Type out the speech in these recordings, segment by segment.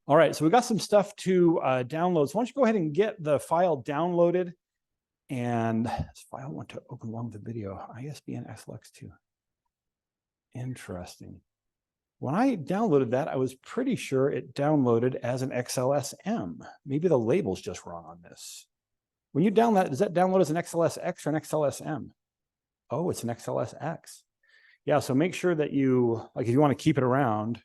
All right, so we got some stuff to download. So why don't you go ahead and get the file downloaded. And this file I want to open along with the video, ISBN XLX2. Interesting. When I downloaded that, I was pretty sure it downloaded as an XLSM. Maybe the label's just wrong on this. When you download, does that download as an XLSX or an XLSM? Oh, it's an XLSX. Yeah, so make sure that you, like if you want to keep it around,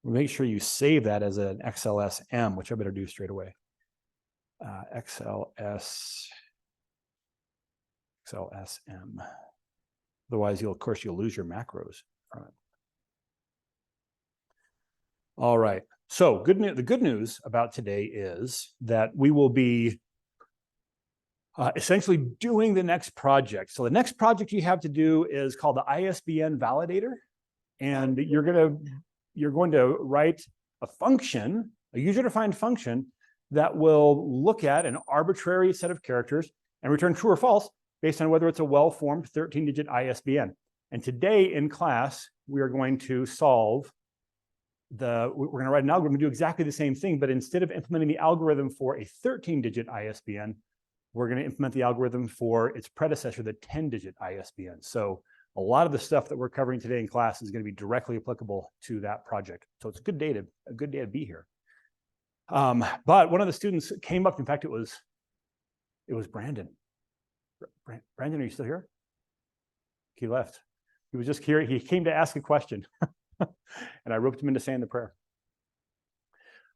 make sure you save that as an XLSM, which I better do straight away. XLSM. Otherwise, of course, you'll lose your macros from it. All right. So the good news about today is that we will be essentially doing the next project. So the next project you have to do is called the ISBN validator. And you're going to write a function, a user-defined function that will look at an arbitrary set of characters and return true or false based on whether it's a well-formed 13-digit ISBN. And today in class, we are going to solve we're going to write an algorithm to do exactly the same thing, but instead of implementing the algorithm for a 13-digit ISBN, we're going to implement the algorithm for its predecessor, the 10-digit ISBN. So a lot of the stuff that we're covering today in class is going to be directly applicable to that project. So it's a good day to be here. But one of the students came up. In fact, it was Brandon. Brandon, are you still here? He left. He was just here. He came to ask a question, and I roped him into saying the prayer.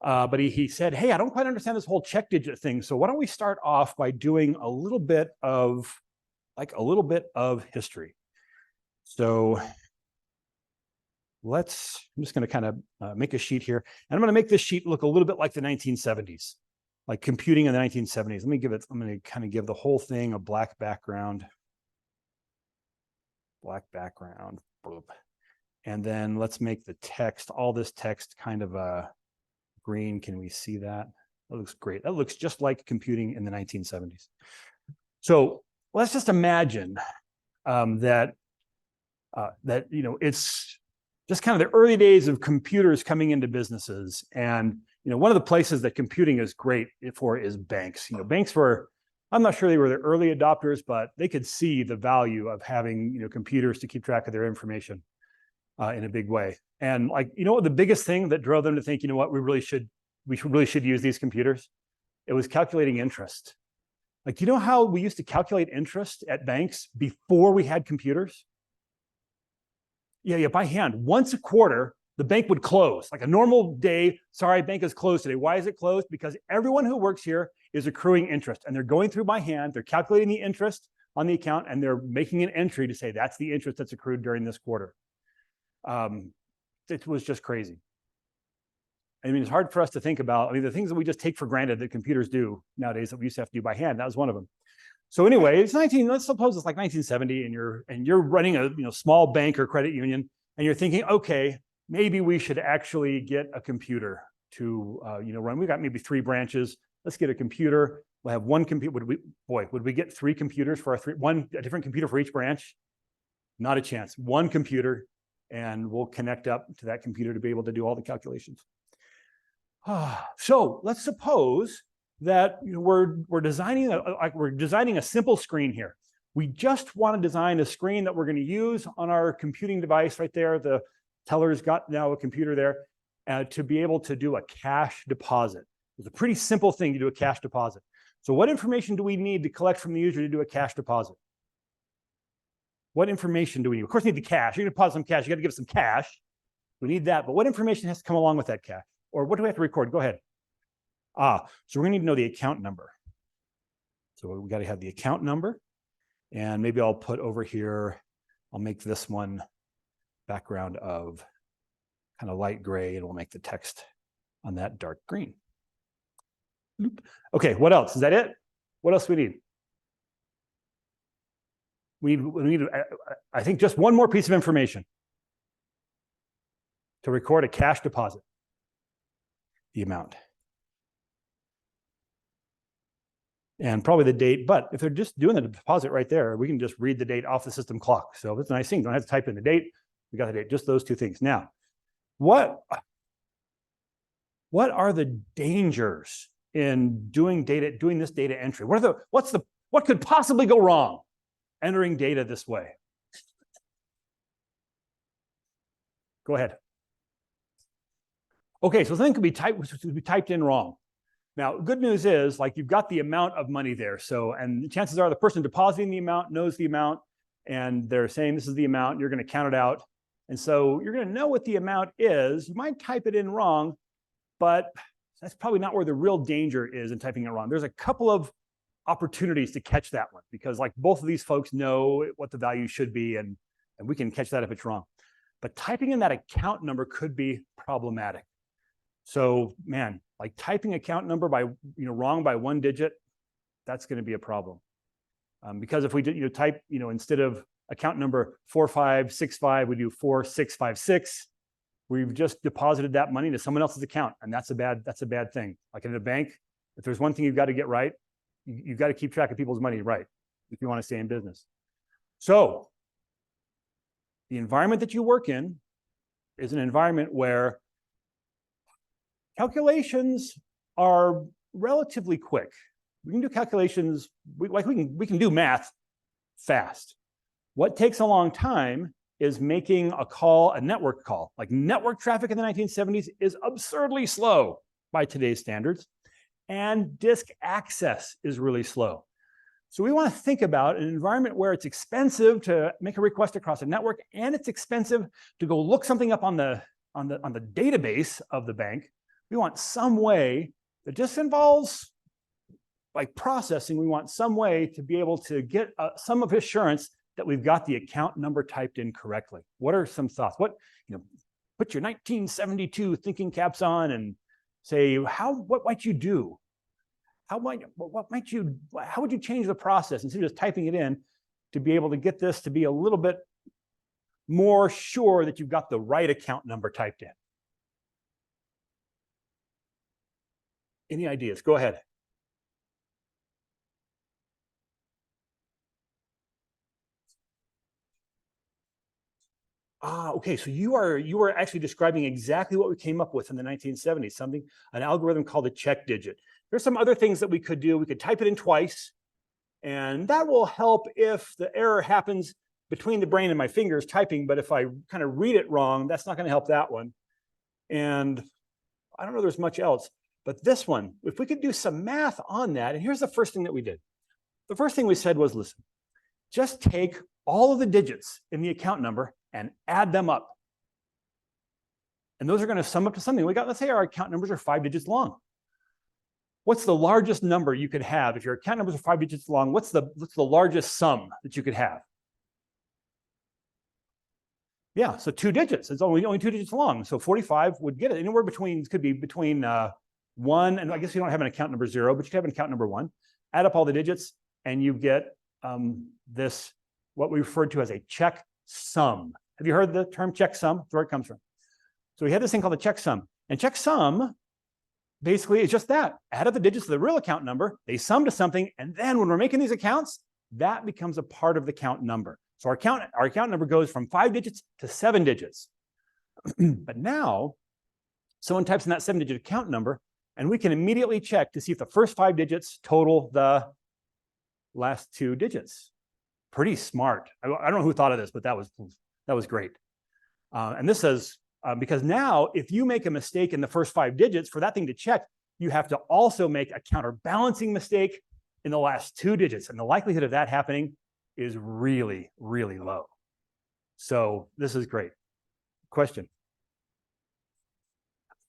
But he said, "Hey, I don't quite understand this whole check digit thing. So why don't we start off by doing a little bit of history?" So I'm just going to kind of make a sheet here. And I'm going to make this sheet look a little bit like the 1970s, like computing in the 1970s. I'm going to kind of give the whole thing a black background. Boop. And then let's make the text, all this text kind of green. Can we see that? That looks great. That looks just like computing in the 1970s. So let's just imagine that it's just kind of the early days of computers coming into businesses. And one of the places that computing is great for is banks. Banks I'm not sure they were the early adopters, but they could see the value of having computers to keep track of their information in a big way. And the biggest thing that drove them to think, we really should use these computers? It was calculating interest. Like, how we used to calculate interest at banks before we had computers? Yeah, by hand. Once a quarter, the bank would close. Like a normal day, sorry, bank is closed today. Why is it closed? Because everyone who works here is accruing interest, and they're going through by hand. They're calculating the interest on the account, and they're making an entry to say that's the interest that's accrued during this quarter. It was just crazy. I mean, it's hard for us to think about. I mean, the things that we just take for granted that computers do nowadays that we used to have to do by hand, that was one of them. So anyway, let's suppose it's like 1970, and you're running a small bank or credit union, and you're thinking, okay, maybe we should actually get a computer to run. We got maybe 3 branches. Let's get a computer. We'll have one computer. Would we get 3 computers for a different computer for each branch? Not a chance. One computer, and we'll connect up to that computer to be able to do all the calculations. So let's suppose that we're designing a simple screen here. We just want to design a screen that we're going to use on our computing device right there. The teller's got now a computer there to be able to do a cash deposit. It's a pretty simple thing to do a cash deposit. So what information do we need to collect from the user to do a cash deposit? What information do we need? Of course, we need the cash. You're going to deposit some cash. You got to give us some cash. We need that. But what information has to come along with that cash? Or what do we have to record? Go ahead. So we're going to need to know the account number. So we got to have the account number. And maybe I'll put over here, I'll make this one background of kind of light gray, and we'll make the text on that dark green. Okay, what else? Is that it? What else do we need? We need, I think, just one more piece of information to record a cash deposit, the amount. And probably the date, but if they're just doing the deposit right there, we can just read the date off the system clock. So it's a nice thing. Don't have to type in the date. We got the date, just those 2 things. Now, what what are the dangers in doing this data entry? What could possibly go wrong entering data this way? Go ahead. Okay, so something could be typed in wrong. Now, good news is, like, you've got the amount of money there. So, and chances are the person depositing the amount knows the amount, and they're saying this is the amount, you're going to count it out. And so you're going to know what the amount is. You might type it in wrong, but that's probably not where the real danger is in typing it wrong. There's a couple of opportunities to catch that one, because like both of these folks know what the value should be, and we can catch that if it's wrong. But typing in that account number could be problematic. So, man, like typing account number by, wrong by one digit, that's going to be a problem. Because if we did, type, instead of account number 4565, we do 4656. We've just deposited that money into someone else's account, and that's a bad thing. Like in a bank, if there's one thing you've got to get right, you've got to keep track of people's money right if you want to stay in business. So the environment that you work in is an environment where calculations are relatively quick. We can do calculations, we can do math fast. What takes a long time is making a network call. Like network traffic in the 1970s is absurdly slow by today's standards, and disk access is really slow. So we want to think about an environment where it's expensive to make a request across a network, and it's expensive to go look something up on the database of the bank. We want some way that just involves like processing. We want some way to be able to get some of assurance that we've got the account number typed in correctly. What are some thoughts? Put your 1972 thinking caps on and say, what might you do? How would you change the process instead of just typing it in to be able to get this to be a little bit more sure that you've got the right account number typed in? Any ideas? Go ahead. Okay, so you are actually describing exactly what we came up with in the 1970s, an algorithm called a check digit. There's some other things that we could do. We could type it in twice, and that will help if the error happens between the brain and my fingers typing, but if I kind of read it wrong, that's not going to help that one. And I don't know there's much else, but this one, if we could do some math on that, and here's the first thing that we did. The first thing we said was, listen, just take all of the digits in the account number and add them up. And those are going to sum up to something. Let's say our account numbers are 5 digits long. What's the largest number you could have? If your account numbers are 5 digits long, what's the largest sum that you could have? Yeah, so 2 digits. It's only 2 digits long. So 45 would get it. Anywhere between, could be between 1, and I guess you don't have an account number 0, but you have an account number 1. Add up all the digits, and you get this, what we referred to as a check sum. Have you heard the term check sum? That's where it comes from. So we had this thing called a check sum. And check sum basically is just that. Add up the digits of the real account number, they sum to something, and then when we're making these accounts, that becomes a part of the count number. So our account number goes from 5 digits to 7 digits. But now, someone types in that 7-digit account number, and we can immediately check to see if the first 5 digits total the last 2 digits. Pretty smart. I don't know who thought of this, but that was great. And this says, because now if you make a mistake in the first 5 digits, for that thing to check, you have to also make a counterbalancing mistake in the last 2 digits. And the likelihood of that happening is really, really low. So this is great. Question.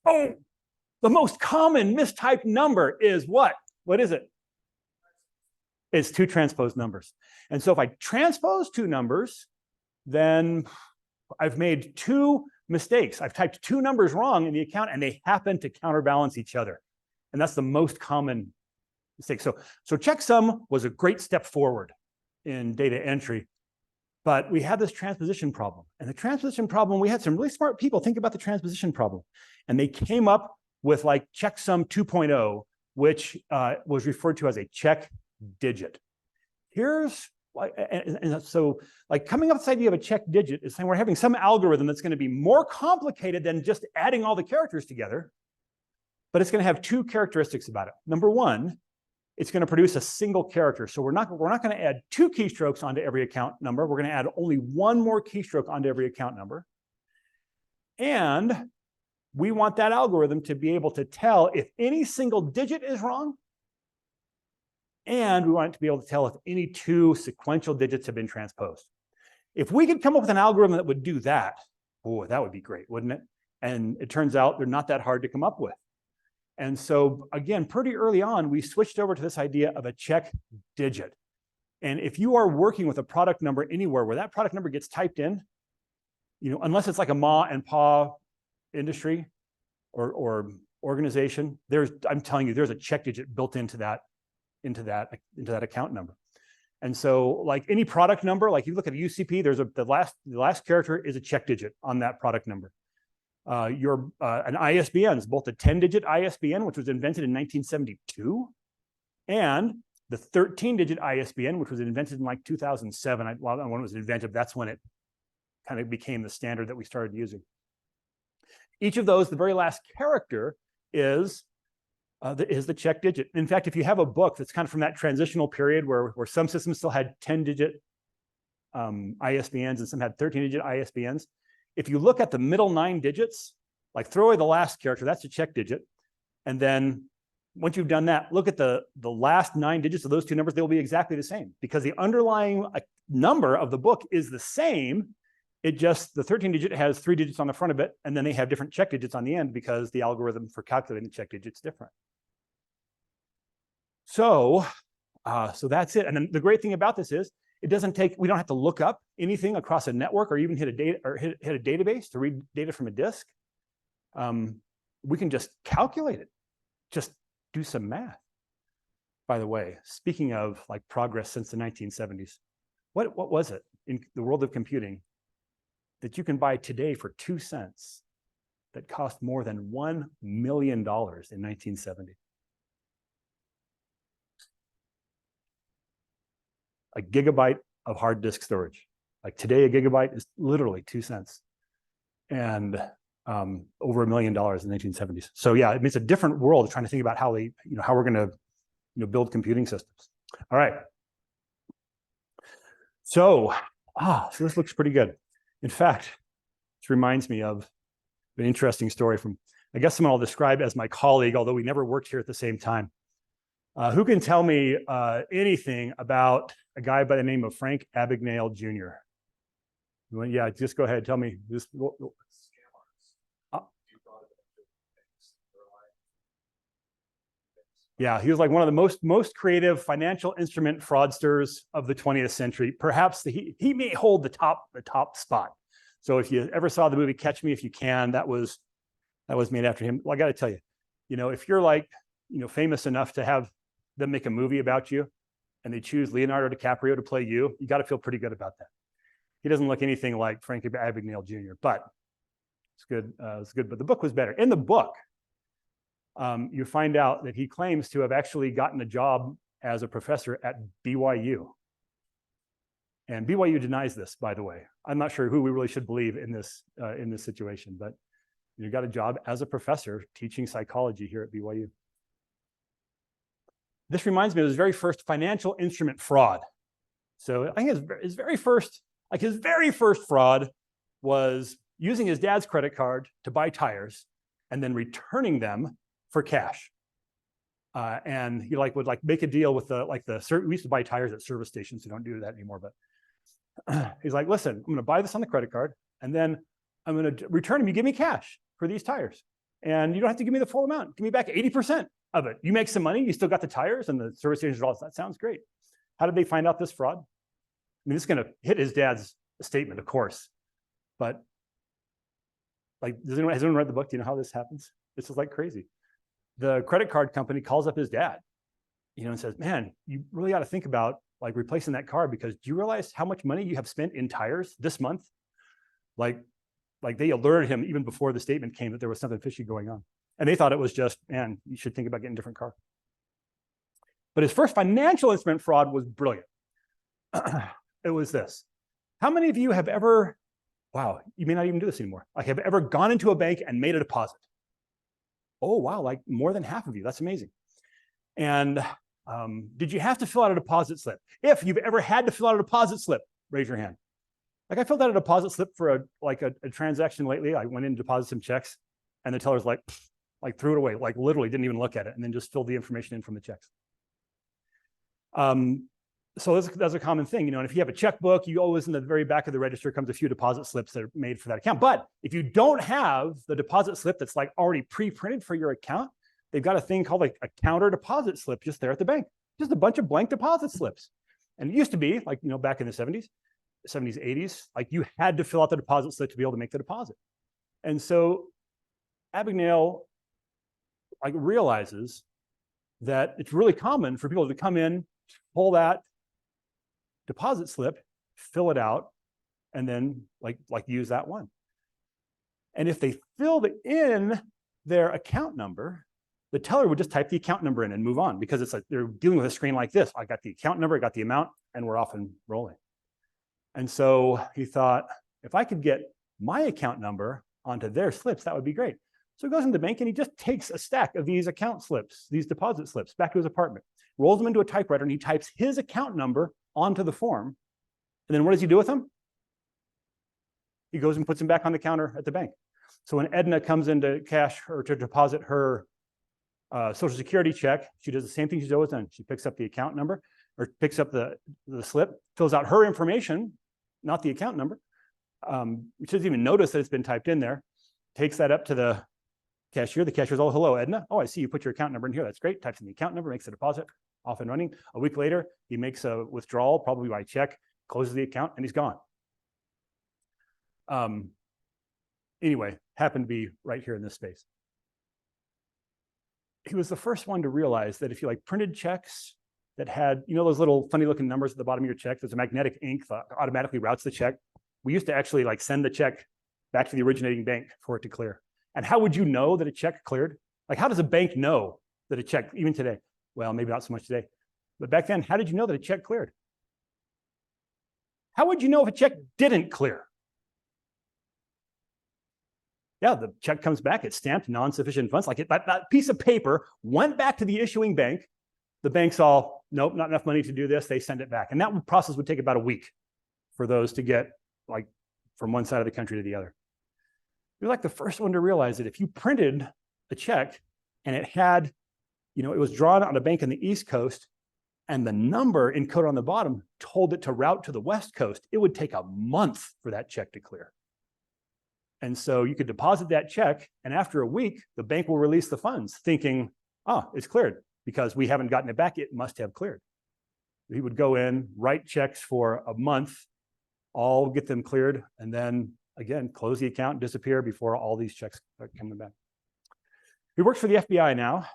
Oh, the most common mistyped number is what? What is it? It's 2 transposed numbers. And so if I transpose 2 numbers, then I've made 2 mistakes. I've typed 2 numbers wrong in the account, and they happen to counterbalance each other. And that's the most common mistake. So checksum was a great step forward in data entry, but we had this transposition problem. And the transposition problem, we had some really smart people think about the transposition problem, and they came up with like checksum 2.0, which was referred to as a check digit. Here's so like coming up with this idea of a check digit is saying we're having some algorithm that's going to be more complicated than just adding all the characters together. but it's going to have two characteristics about it. Number one, it's going to produce a single character. So we're not going to add two keystrokes onto every account number. We're going to add only one more keystroke onto every account number. And we want that algorithm to be able to tell if any single digit is wrong. And we want it to be able to tell if any two sequential digits have been transposed. If we could come up with an algorithm that would do that, boy, that would be great, wouldn't it? And it turns out they're not that hard to come up with. And so again, pretty early on, we switched over to this idea of a check digit. And if you are working with a product number anywhere where that product number gets typed in, unless it's like a ma and pa industry or organization, I'm telling you, there's a check digit built into that account number. And so like any product number, like you look at a UCP, the last character is a check digit on that product number. An ISBN is both a 10-digit ISBN, which was invented in 1972, and the 13-digit ISBN, which was invented in like 2007. When it was invented, that's when it kind of became the standard that we started using. Each of those, the very last character is the check digit. In fact, if you have a book that's kind of from that transitional period where some systems still had 10-digit ISBNs and some had 13-digit ISBNs, if you look at the middle 9 digits, like throw away the last character, that's a check digit. And then once you've done that, look at the last 9 digits of those two numbers, they'll be exactly the same because the underlying number of the book is the same. It just, the 13-digit has 3 digits on the front of it, and then they have different check digits on the end because the algorithm for calculating the check digits is different. So that's it. And then the great thing about this is we don't have to look up anything across a network or even hit a database to read data from a disk. We can just calculate it, just do some math. By the way, speaking of like progress since the 1970s, what was it in the world of computing that you can buy today for 2 cents that cost more than $1 million in 1970? A gigabyte of hard disk storage. Like today, a gigabyte is literally 2 cents, and over $1 million in the 1970s. So yeah, it's a different world trying to think about how we're going to build computing systems. All right. So this looks pretty good. In fact, this reminds me of an interesting story from, I guess, someone I'll describe as my colleague, although we never worked here at the same time. Who can tell me anything about a guy by the name of Frank Abagnale Jr.? Yeah, just go ahead. Tell me. Yeah, he was like one of the most creative financial instrument fraudsters of the 20th century. Perhaps he may hold the top spot. So if you ever saw the movie Catch Me If You Can, that was made after him. Well, I got to tell you, if you're like famous enough to have them make a movie about you, and they choose Leonardo DiCaprio to play you got to feel pretty good about that. He doesn't look anything like Frank Abagnale Jr., but it's good. It's good. But the book was better. In the book, you find out that he claims to have actually gotten a job as a professor at BYU. And BYU denies this, by the way. I'm not sure who we really should believe in this situation, but you got a job as a professor teaching psychology here at BYU. This reminds me of his very first financial instrument fraud. So I think his very first fraud was using his dad's credit card to buy tires and then returning them for cash. And he would make a deal with we used to buy tires at service stations, so don't do that anymore. But he's like, listen, I'm going to buy this on the credit card, and then I'm going to return them. You give me cash for these tires, and you don't have to give me the full amount. Give me back 80% of it. You make some money. You still got the tires, and the service stations are all. That sounds great. How did they find out this fraud? I mean, this is going to hit his dad's statement, of course. But has anyone read the book? Do you know how this happens? This is like crazy. The credit card company calls up his dad, and says, man, you really got to think about replacing that car, because do you realize how much money you have spent in tires this month? Like they alerted him even before the statement came that there was something fishy going on. And they thought it was just, man, you should think about getting a different car. But his first financial instrument fraud was brilliant. It was this. How many of you have ever, wow, you may not even do this anymore, have ever gone into a bank and made a deposit? Oh, wow, like more than half of you. That's amazing. And did you have to fill out a deposit slip? If you've ever had to fill out a deposit slip, raise your hand. Like I filled out a deposit slip for a transaction lately. I went in to deposit some checks and the teller's like threw it away, like literally didn't even look at it and then just filled the information in from the checks. So that's a common thing, you know, and if you have a checkbook, you always in the very back of the register comes a few deposit slips that are made for that account. But if you don't have the deposit slip that's like already pre-printed for your account, they've got a thing called like a counter deposit slip just there at the bank, just a bunch of blank deposit slips. And it used to be like, you know, back in the 70s, 80s, like you had to fill out the deposit slip to be able to make the deposit. And so Abagnale like realizes that it's really common for people to come in, pull that deposit slip, fill it out, and then like use that one. And if they filled in their account number, the teller would just type the account number in and move on because it's like they're dealing with a screen like this. I got the account number, I got the amount, and we're off and rolling. And so he thought, if I could get my account number onto their slips, that would be great. So he goes into the bank and he just takes a stack of these account slips, these deposit slips, back to his apartment, rolls them into a typewriter, and he types his account number onto the form. And then what does he do with them? He goes and puts them back on the counter at the bank. So when Edna comes in to cash or to deposit her Social Security check, she does the same thing she's always done. She picks up the account number or picks up the slip, fills out her information, not the account number. She doesn't even notice that it's been typed in there, takes that up to the cashier. The cashier's, oh, hello, Edna. Oh, I see you put your account number in here. That's great. Types in the account number, makes a deposit, off and running. A week later, he makes a withdrawal, probably by check, closes the account, and he's gone. Anyway, happened to be right here in this space. He was the first one to realize that if you like printed checks that had, you know, those little funny looking numbers at the bottom of your check, there's a magnetic ink that automatically routes the check. We used to actually like send the check back to the originating bank for it to clear. And how would you know that a check cleared? Like, how does a bank know that a check, even today? Well, maybe not so much today, but back then, how did you know that a check cleared? How would you know if a check didn't clear? Yeah, the check comes back, it's stamped non-sufficient funds. Like that piece of paper went back to the issuing bank. The bank's all, nope, not enough money to do this. They send it back. And that process would take about a week for those to get like from one side of the country to the other. You're like the first one to realize that if you printed a check and it had, you know, it was drawn on a bank in the East Coast and the number encoded on the bottom told it to route to the West Coast, it would take a month for that check to clear. And so you could deposit that check, and after a week, the bank will release the funds thinking, oh, it's cleared because we haven't gotten it back. It must have cleared. He would go in, write checks for a month, all get them cleared, and then again, close the account, disappear before all these checks are coming back. He works for the FBI now,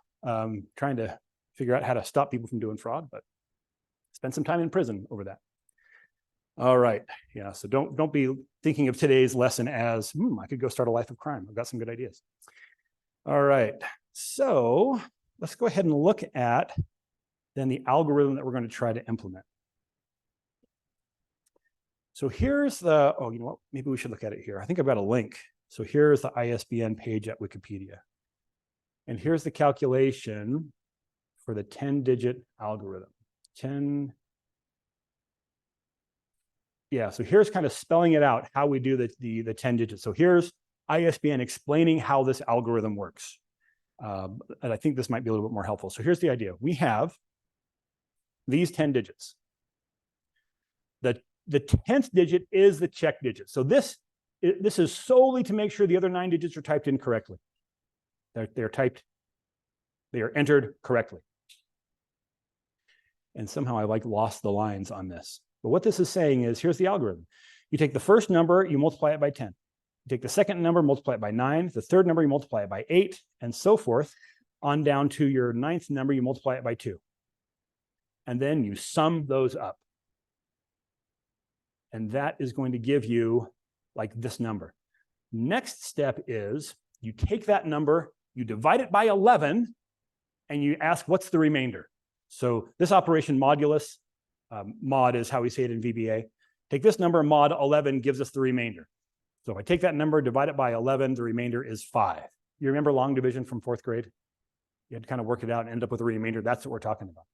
trying to figure out how to stop people from doing fraud, but spent some time in prison over that. All right, yeah, so don't be thinking of today's lesson as, I could go start a life of crime. I've got some good ideas. All right, so let's go ahead and look at then the algorithm that we're going to try to implement. So here's the, oh, you know what, maybe we should look at it here. I think I've got a link. So here's the ISBN page at Wikipedia. And here's the calculation for the 10-digit algorithm. Yeah, so here's kind of spelling it out, how we do the 10 digits. So here's ISBN explaining how this algorithm works. And I think this might be a little bit more helpful. So here's the idea. We have these 10 digits. The 10th digit is the check digit. So this is solely to make sure the other 9 digits are typed in correctly. They're entered correctly. And somehow I lost the lines on this. But what this is saying is, here's the algorithm. You take the first number, you multiply it by 10. You take the second number, multiply it by 9. The third number, you multiply it by 8, and so forth, on down to your 9th number, you multiply it by 2. And then you sum those up. And that is going to give you like this number. Next step is you take that number, you divide it by 11, and you ask, what's the remainder? So this operation modulus, mod is how we say it in VBA. Take this number, mod 11 gives us the remainder. So if I take that number, divide it by 11, the remainder is 5. You remember long division from 4th grade? You had to kind of work it out and end up with a remainder. That's what we're talking about.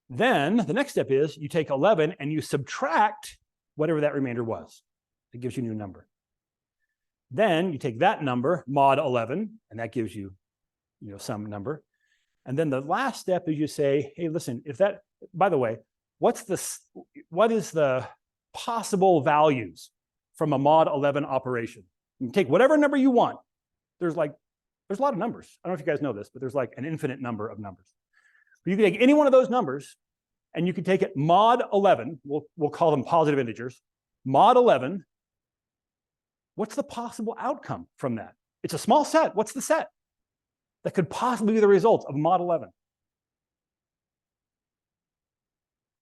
Then the next step is you take 11 and you subtract whatever that remainder was. It gives you a new number. Then you take that number, mod 11, and that gives you, some number. And then the last step is you say, hey, listen, if that, by the way, what is the possible values from a mod 11 operation? You can take whatever number you want. There's a lot of numbers. I don't know if you guys know this, but there's like an infinite number of numbers. But you can take any one of those numbers and you can take it mod 11, we'll call them positive integers, mod 11. What's the possible outcome from that? It's a small set. What's the set that could possibly be the result of mod 11?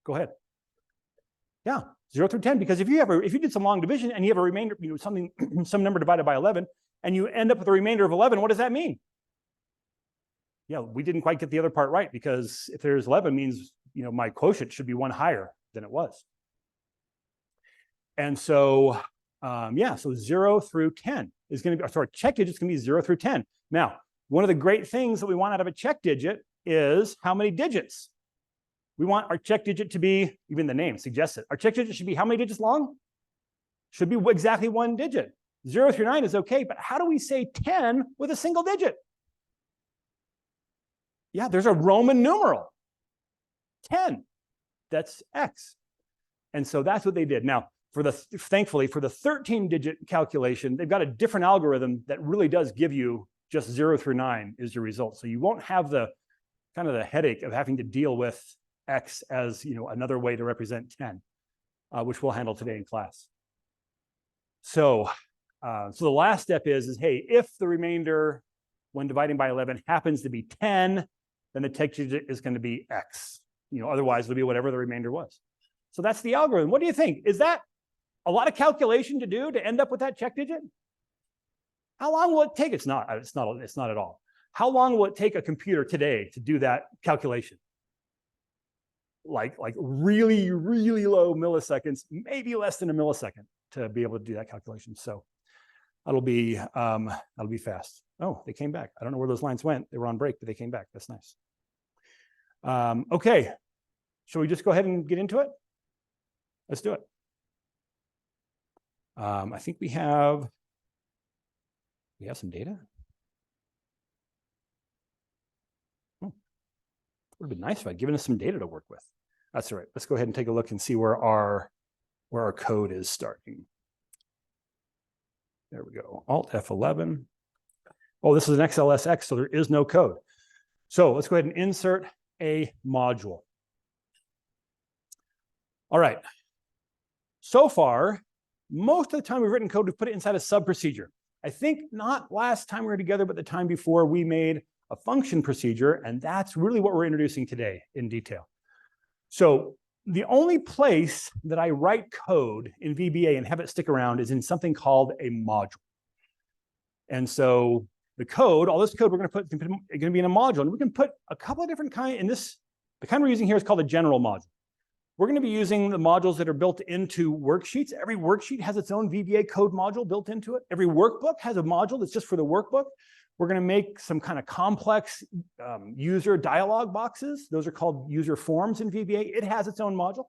Go ahead. Yeah, 0 through 10, because if you did some long division and you have a remainder, some number divided by 11, and you end up with a remainder of 11, what does that mean? Yeah, we didn't quite get the other part right, because if there's 11 means, my quotient should be 1 higher than it was. And so, so 0 through 10 is going to be, sorry, check digit's going to be 0 through 10. Now, one of the great things that we want out of a check digit is how many digits. We want our check digit to be, even the name suggests it, our check digit should be how many digits long? Should be exactly 1 digit. 0 through 9 is okay, but how do we say 10 with a single digit? Yeah, there's a Roman numeral. 10, that's X. And so that's what they did. Now, thankfully, for the 13-digit calculation, they've got a different algorithm that really does give you just 0 through 9 is your result. So you won't have the kind of the headache of having to deal with X as another way to represent 10, which we'll handle today in class. So, the last step is hey, if the remainder when dividing by 11 happens to be 10, then the check digit is going to be X. Otherwise it'll be whatever the remainder was. So that's the algorithm. What do you think? Is that a lot of calculation to do to end up with that check digit? How long will it take? It's not at all. How long will it take a computer today to do that calculation? Like really, really low milliseconds, maybe less than a millisecond to be able to do that calculation. So that'll be fast. Oh, they came back. I don't know where those lines went. They were on break, but they came back. That's nice. Okay, shall we just go ahead and get into it? Let's do it. I think we have some data. Oh, would have been nice if I'd given us some data to work with. That's all right. Let's go ahead and take a look and see where our code is starting. There we go. Alt F11. Oh, this is an XLSX, so there is no code. So let's go ahead and insert a module. All right. So far, most of the time we've written code, we've put it inside a sub-procedure. I think not last time we were together, but the time before we made a function procedure, and that's really what we're introducing today in detail. So the only place that I write code in VBA and have it stick around is in something called a module. And so the code, all this code we're going to put is going to be in a module, and we can put a couple of different kinds in this. The kind we're using here is called a general module. We're going to be using the modules that are built into worksheets. Every worksheet has its own VBA code module built into it. Every workbook has a module that's just for the workbook. We're going to make some kind of complex user dialog boxes. Those are called user forms in VBA. It has its own module.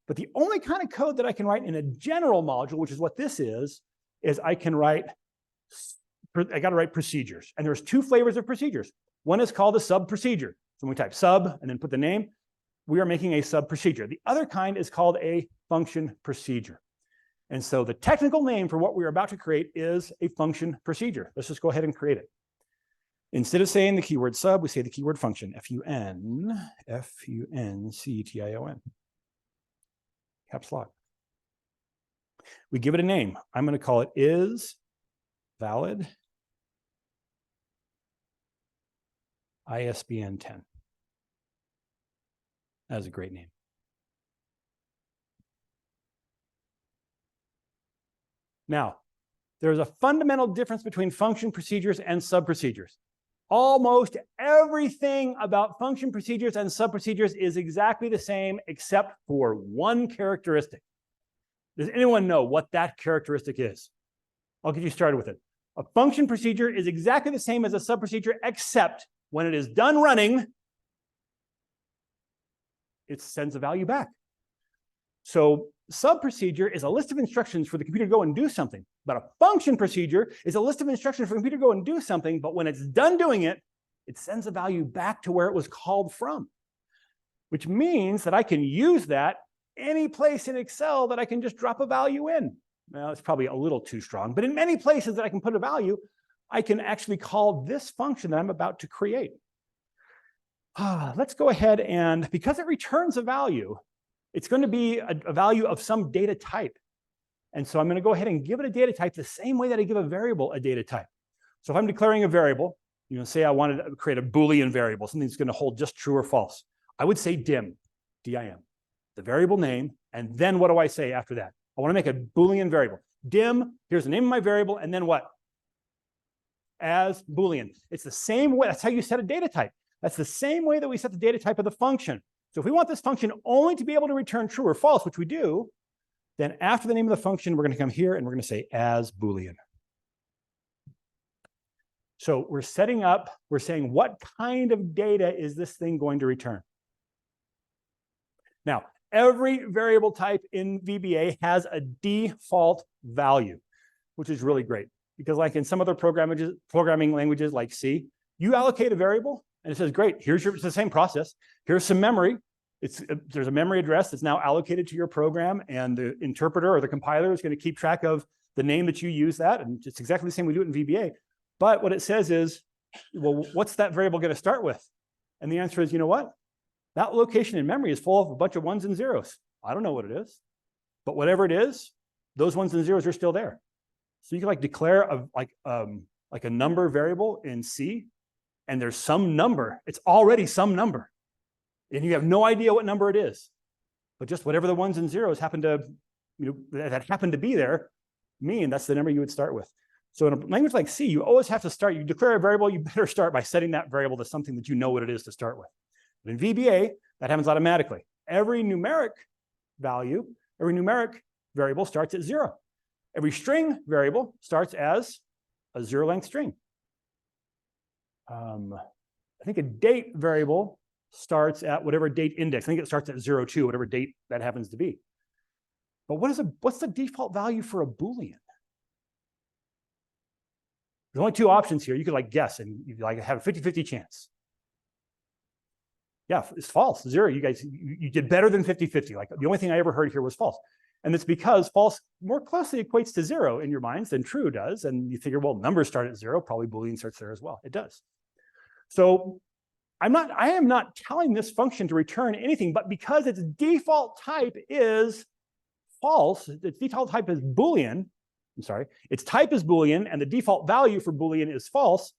But the only kind of code that I can write in a general module, which is what this is I got to write procedures. And there's 2 flavors of procedures. One is called a sub procedure. So when we type sub and then put the name, we are making a sub procedure. The other kind is called a function procedure. And so the technical name for what we're about to create is a function procedure. Let's just go ahead and create it. Instead of saying the keyword sub, we say the keyword function, F-U-N-C-T-I-O-N. Caps lock. We give it a name. I'm going to call it is valid ISBN 10. That is a great name. Now, there's a fundamental difference between function procedures and sub procedures. Almost everything about function procedures and sub procedures is exactly the same except for one characteristic. Does anyone know what that characteristic is? I'll get you started with it. A function procedure is exactly the same as a sub-procedure, except when it is done running, it sends a value back. So sub-procedure is a list of instructions for the computer to go and do something. But a function procedure is a list of instructions for the computer to go and do something. But when it's done doing it, it sends a value back to where it was called from, which means that I can use that any place in Excel that I can just drop a value in. Now, it's probably a little too strong, but in many places that I can put a value, I can actually call this function that I'm about to create. Let's go ahead and, because it returns a value, it's going to be a value of some data type. And so I'm going to go ahead and give it a data type the same way that I give a variable a data type. So if I'm declaring a variable, say I wanted to create a Boolean variable, something that's going to hold just true or false. I would say dim, D-I-M, the variable name, and then what do I say after that? I want to make a Boolean variable. Dim, here's the name of my variable, and then what? As Boolean. It's the same way, that's how you set a data type. That's the same way that we set the data type of the function. So if we want this function only to be able to return true or false, which we do, then after the name of the function, we're going to come here and we're going to say as Boolean. So we're setting up, we're saying what kind of data is this thing going to return? Now, every variable type in VBA has a default value, which is really great. Because like in some other programming languages like C, you allocate a variable and it says, great, it's the same process. Here's some memory. There's a memory address that's now allocated to your program, and the interpreter or the compiler is going to keep track of the name that you use that. And it's exactly the same we do it in VBA. But what it says is, well, what's that variable going to start with? And the answer is, you know what? That location in memory is full of a bunch of ones and zeros. I don't know what it is, but whatever it is, those ones and zeros are still there. So you can declare a number variable in C, and there's some number. It's already some number, and you have no idea what number it is. But just whatever the ones and zeros happen to, that happen to be there, that's the number you would start with. So in a language like C, you always have to start. You declare a variable, you better start by setting that variable to something that you know what it is to start with. But in VBA, that happens automatically. Every numeric variable starts at 0. Every string variable starts as a 0-length string. I think a date variable starts at whatever date index. I think it starts at 02, whatever date that happens to be. But what's the default value for a Boolean? There's only 2 options here. You could guess, and you have a 50-50 chance. Yeah, it's false, 0. You guys, you did better than 50-50. The only thing I ever heard here was false. And it's because false more closely equates to 0 in your minds than true does. And you figure, well, numbers start at 0, probably Boolean starts there as well. It does. So I am not telling this function to return anything, but because its default type is false, its default type is Boolean, its type is Boolean, and the default value for Boolean is false.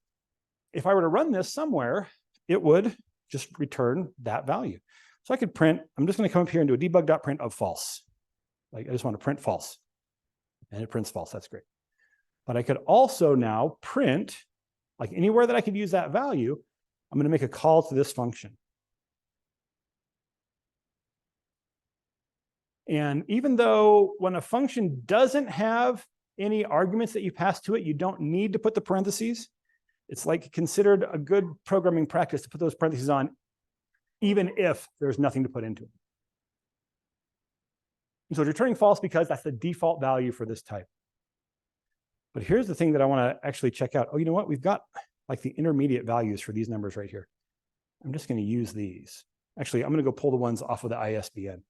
If I were to run this somewhere, it would just return that value. So I could print, I'm just going to come up here and do a debug.print of false. I just want to print false. And it prints false. That's great. But I could also now print, anywhere that I could use that value, I'm going to make a call to this function. And even though when a function doesn't have any arguments that you pass to it, you don't need to put the parentheses. It's considered a good programming practice to put those parentheses on, even if there's nothing to put into it. And so it's returning false because that's the default value for this type. But here's the thing that I want to actually check out. Oh, you know what? We've got the intermediate values for these numbers right here. I'm just going to use these. Actually, I'm going to go pull the ones off of the ISBN.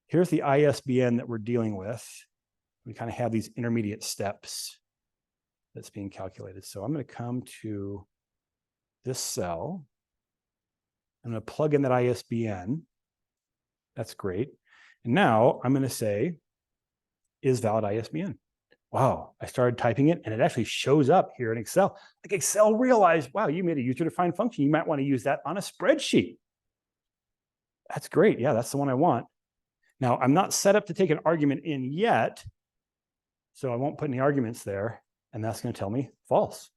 Here's the ISBN that we're dealing with. We kind of have these intermediate steps that's being calculated. So I'm going to come to this cell. I'm going to plug in that ISBN. That's great. And now I'm going to say, is valid ISBN. Wow, I started typing it and it actually shows up here in Excel. Excel realized, wow, you made a user-defined function. You might want to use that on a spreadsheet. That's great. Yeah, that's the one I want. Now, I'm not set up to take an argument in yet, so I won't put any arguments there, and that's going to tell me false.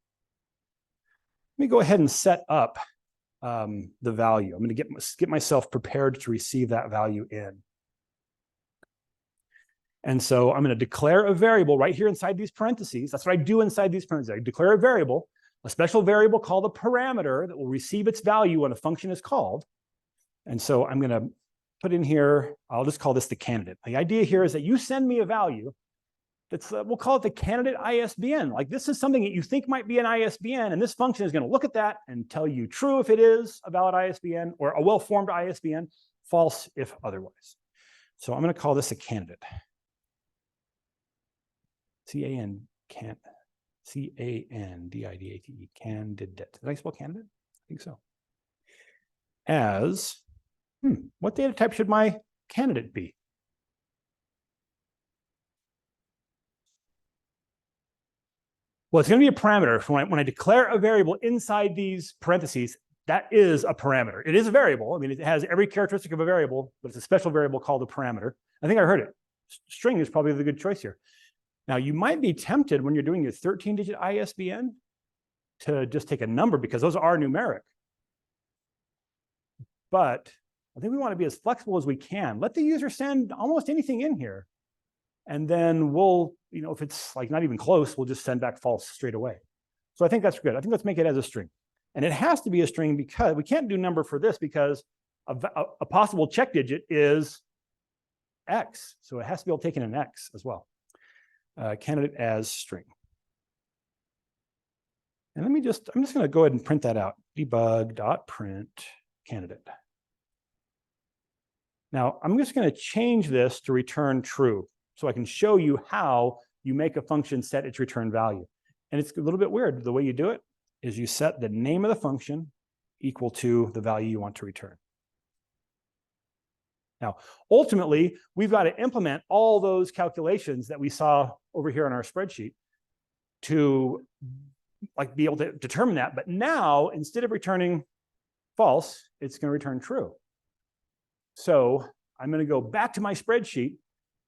Let me go ahead and set up the value. I'm going to get myself prepared to receive that value in. And so I'm going to declare a variable right here inside these parentheses. That's what I do inside these parentheses. I declare a variable, a special variable called a parameter that will receive its value when a function is called. And so I'm going to put in here, I'll just call this the candidate. The idea here is that you send me a value that's, we'll call it the candidate ISBN. Like this is something that you think might be an ISBN, and this function is going to look at that and tell you true if it is a valid ISBN or a well-formed ISBN, false if otherwise. So I'm going to call this a candidate. C-A-N-D-I-D-A-T-E, candidate. Did I spell candidate? I think so. As, what data type should my candidate be? Well, it's going to be a parameter. So when I declare a variable inside these parentheses, that is a parameter. It is a variable. I mean, it has every characteristic of a variable, but it's a special variable called a parameter. I think I heard it. String is probably the good choice here. Now, you might be tempted when you're doing your 13-digit ISBN to just take a number because those are numeric. But I think we want to be as flexible as we can. Let the user send almost anything in here. And then we'll, if it's like not even close, we'll just send back false straight away. So I think that's good. I think let's make it as a string. And it has to be a string because we can't do number for this because a possible check digit is X. So it has to be able to take in an X as well. Candidate as string. And I'm just going to go ahead and print that out. Debug.print candidate. Now, I'm just going to change this to return true so I can show you how you make a function set its return value. And it's a little bit weird. The way you do it is you set the name of the function equal to the value you want to return. Now, ultimately, we've got to implement all those calculations that we saw over here on our spreadsheet to be able to determine that. But now, instead of returning false, it's going to return true. So I'm going to go back to my spreadsheet,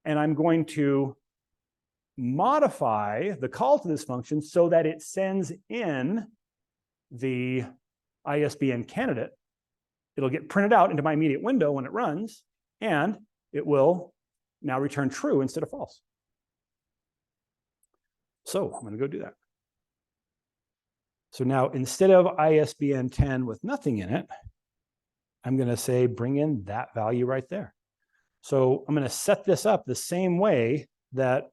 and I'm going to modify the call to this function so that it sends in the ISBN candidate. It'll get printed out into my immediate window when it runs, and it will now return true instead of false. So I'm going to go do that. So now instead of ISBN 10 with nothing in it, I'm going to say bring in that value right there. So I'm going to set this up the same way that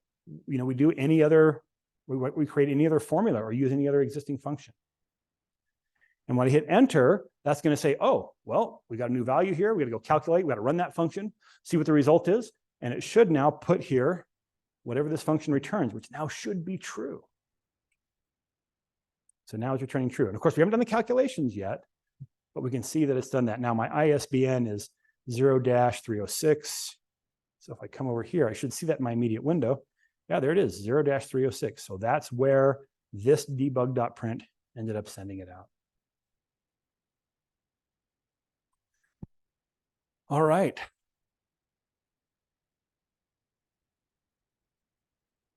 we do any other, we create any other formula or use any other existing function. And when I hit enter, that's going to say, oh, well, we got a new value here. We got to go calculate. We got to run that function, see what the result is. And it should now put here whatever this function returns, which now should be true. So now it's returning true. And of course, we haven't done the calculations yet, but we can see that it's done that. Now my ISBN is 0-306. So if I come over here, I should see that in my immediate window. Yeah, there it is, 0-306. So that's where this debug.print ended up sending it out. All right.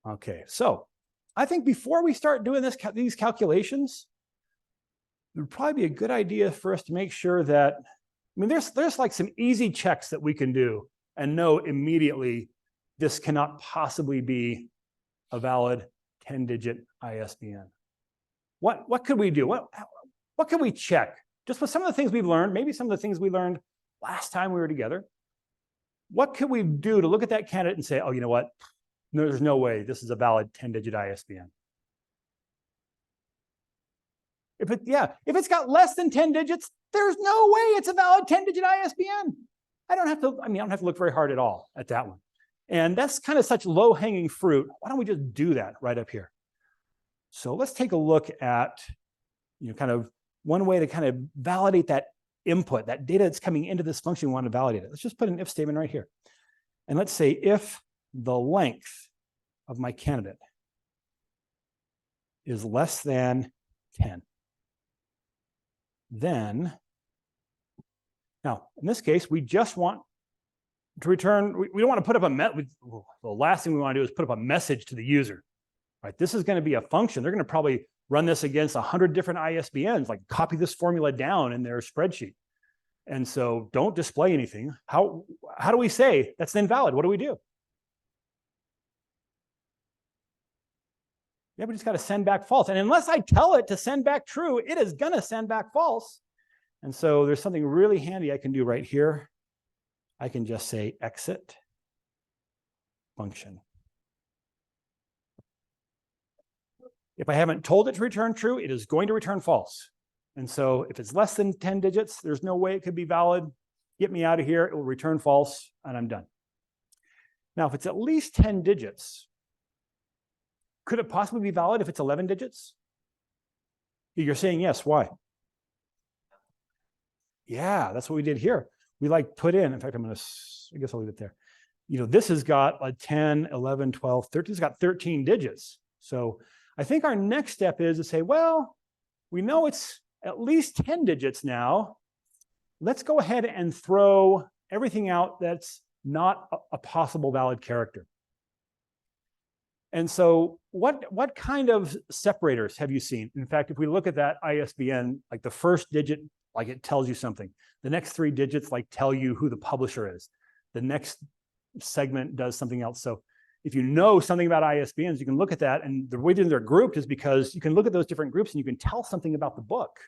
Okay, so I think before we start doing these calculations, it would probably be a good idea for us to make sure that, there's like some easy checks that we can do and know immediately this cannot possibly be a valid 10-digit ISBN. What could we do? What can we check? Just with some of the things we've learned, maybe some of the things we learned last time we were together. What could we do to look at that candidate and say, oh, you know what? No, there's no way this is a valid 10-digit ISBN. If it's got less than 10 digits, there's no way it's a valid 10-digit ISBN. I don't have to look very hard at all at that one. And that's kind of such low-hanging fruit. Why don't we just do that right up here? So let's take a look at, kind of one way to kind of validate that input, that data that's coming into this function, we want to validate it. Let's just put an if statement right here. And let's say if the length of my candidate is less than 10, then, now in this case, we just want to return, we don't want to put up the last thing we want to do is put up a message to the user, right? This is going to be a function. They're going to probably run this against 100 different ISBNs, like copy this formula down in their spreadsheet. And so don't display anything. How do we say that's invalid? What do we do? Yeah, we just got to send back false. And unless I tell it to send back true, it is going to send back false. And so there's something really handy I can do right here. I can just say exit function. If I haven't told it to return true, it is going to return false. And so if it's less than 10 digits, there's no way it could be valid. Get me out of here. It will return false, and I'm done. Now, if it's at least 10 digits, could it possibly be valid if it's 11 digits? You're saying yes. Why? Yeah, that's what we did here. We like put in fact, I guess I'll leave it there. This has got a 10, 11, 12, 13. It's got 13 digits. So I think our next step is to say, well, we know it's at least 10 digits now. Let's go ahead and throw everything out that's not a possible valid character. And so what kind of separators have you seen? In fact, if we look at that ISBN, like the first digit, like it tells you something. The next 3 digits like tell you who the publisher is. The next segment does something else. So if you know something about ISBNs, you can look at that. And the reason they're grouped is because you can look at those different groups and you can tell something about the book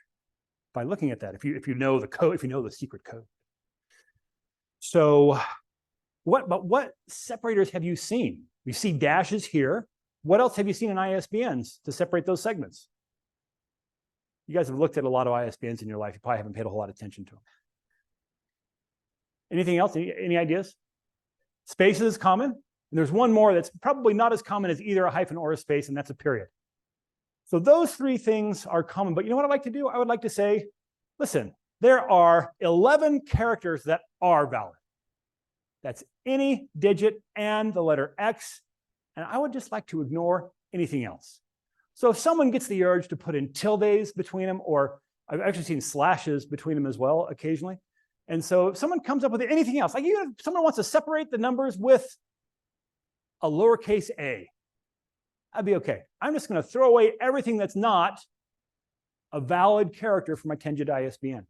by looking at that. If you know the code, if you know the secret code. So what separators have you seen? We see dashes here. What else have you seen in ISBNs to separate those segments? You guys have looked at a lot of ISBNs in your life. You probably haven't paid a whole lot of attention to them. Anything else? Any ideas? Spaces is common. And there's one more that's probably not as common as either a hyphen or a space, and that's a period. So those 3 things are common. But you know what I'd like to do? I would like to say, listen, there are 11 characters that are valid. That's any digit and the letter X. And I would just like to ignore anything else. So if someone gets the urge to put in tildes between them, or I've actually seen slashes between them as well occasionally. And so if someone comes up with anything else, like someone wants to separate the numbers with a lowercase a, I'd be okay. I'm just going to throw away everything that's not a valid character for my 10-digit ISBN.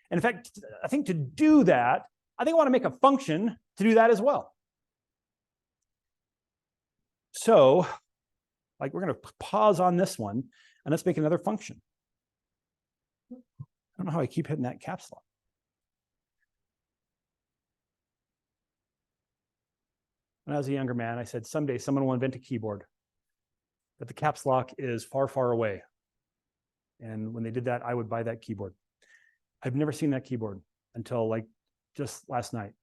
And in fact, I think to do that, I think I want to make a function to do that as well. So, like, we're going to pause on this one, and let's make another function. I don't know how I keep hitting that caps lock. When I was a younger man, I said, someday someone will invent a keyboard, but the caps lock is far, far away. And when they did that, I would buy that keyboard. I've never seen that keyboard until like just last night.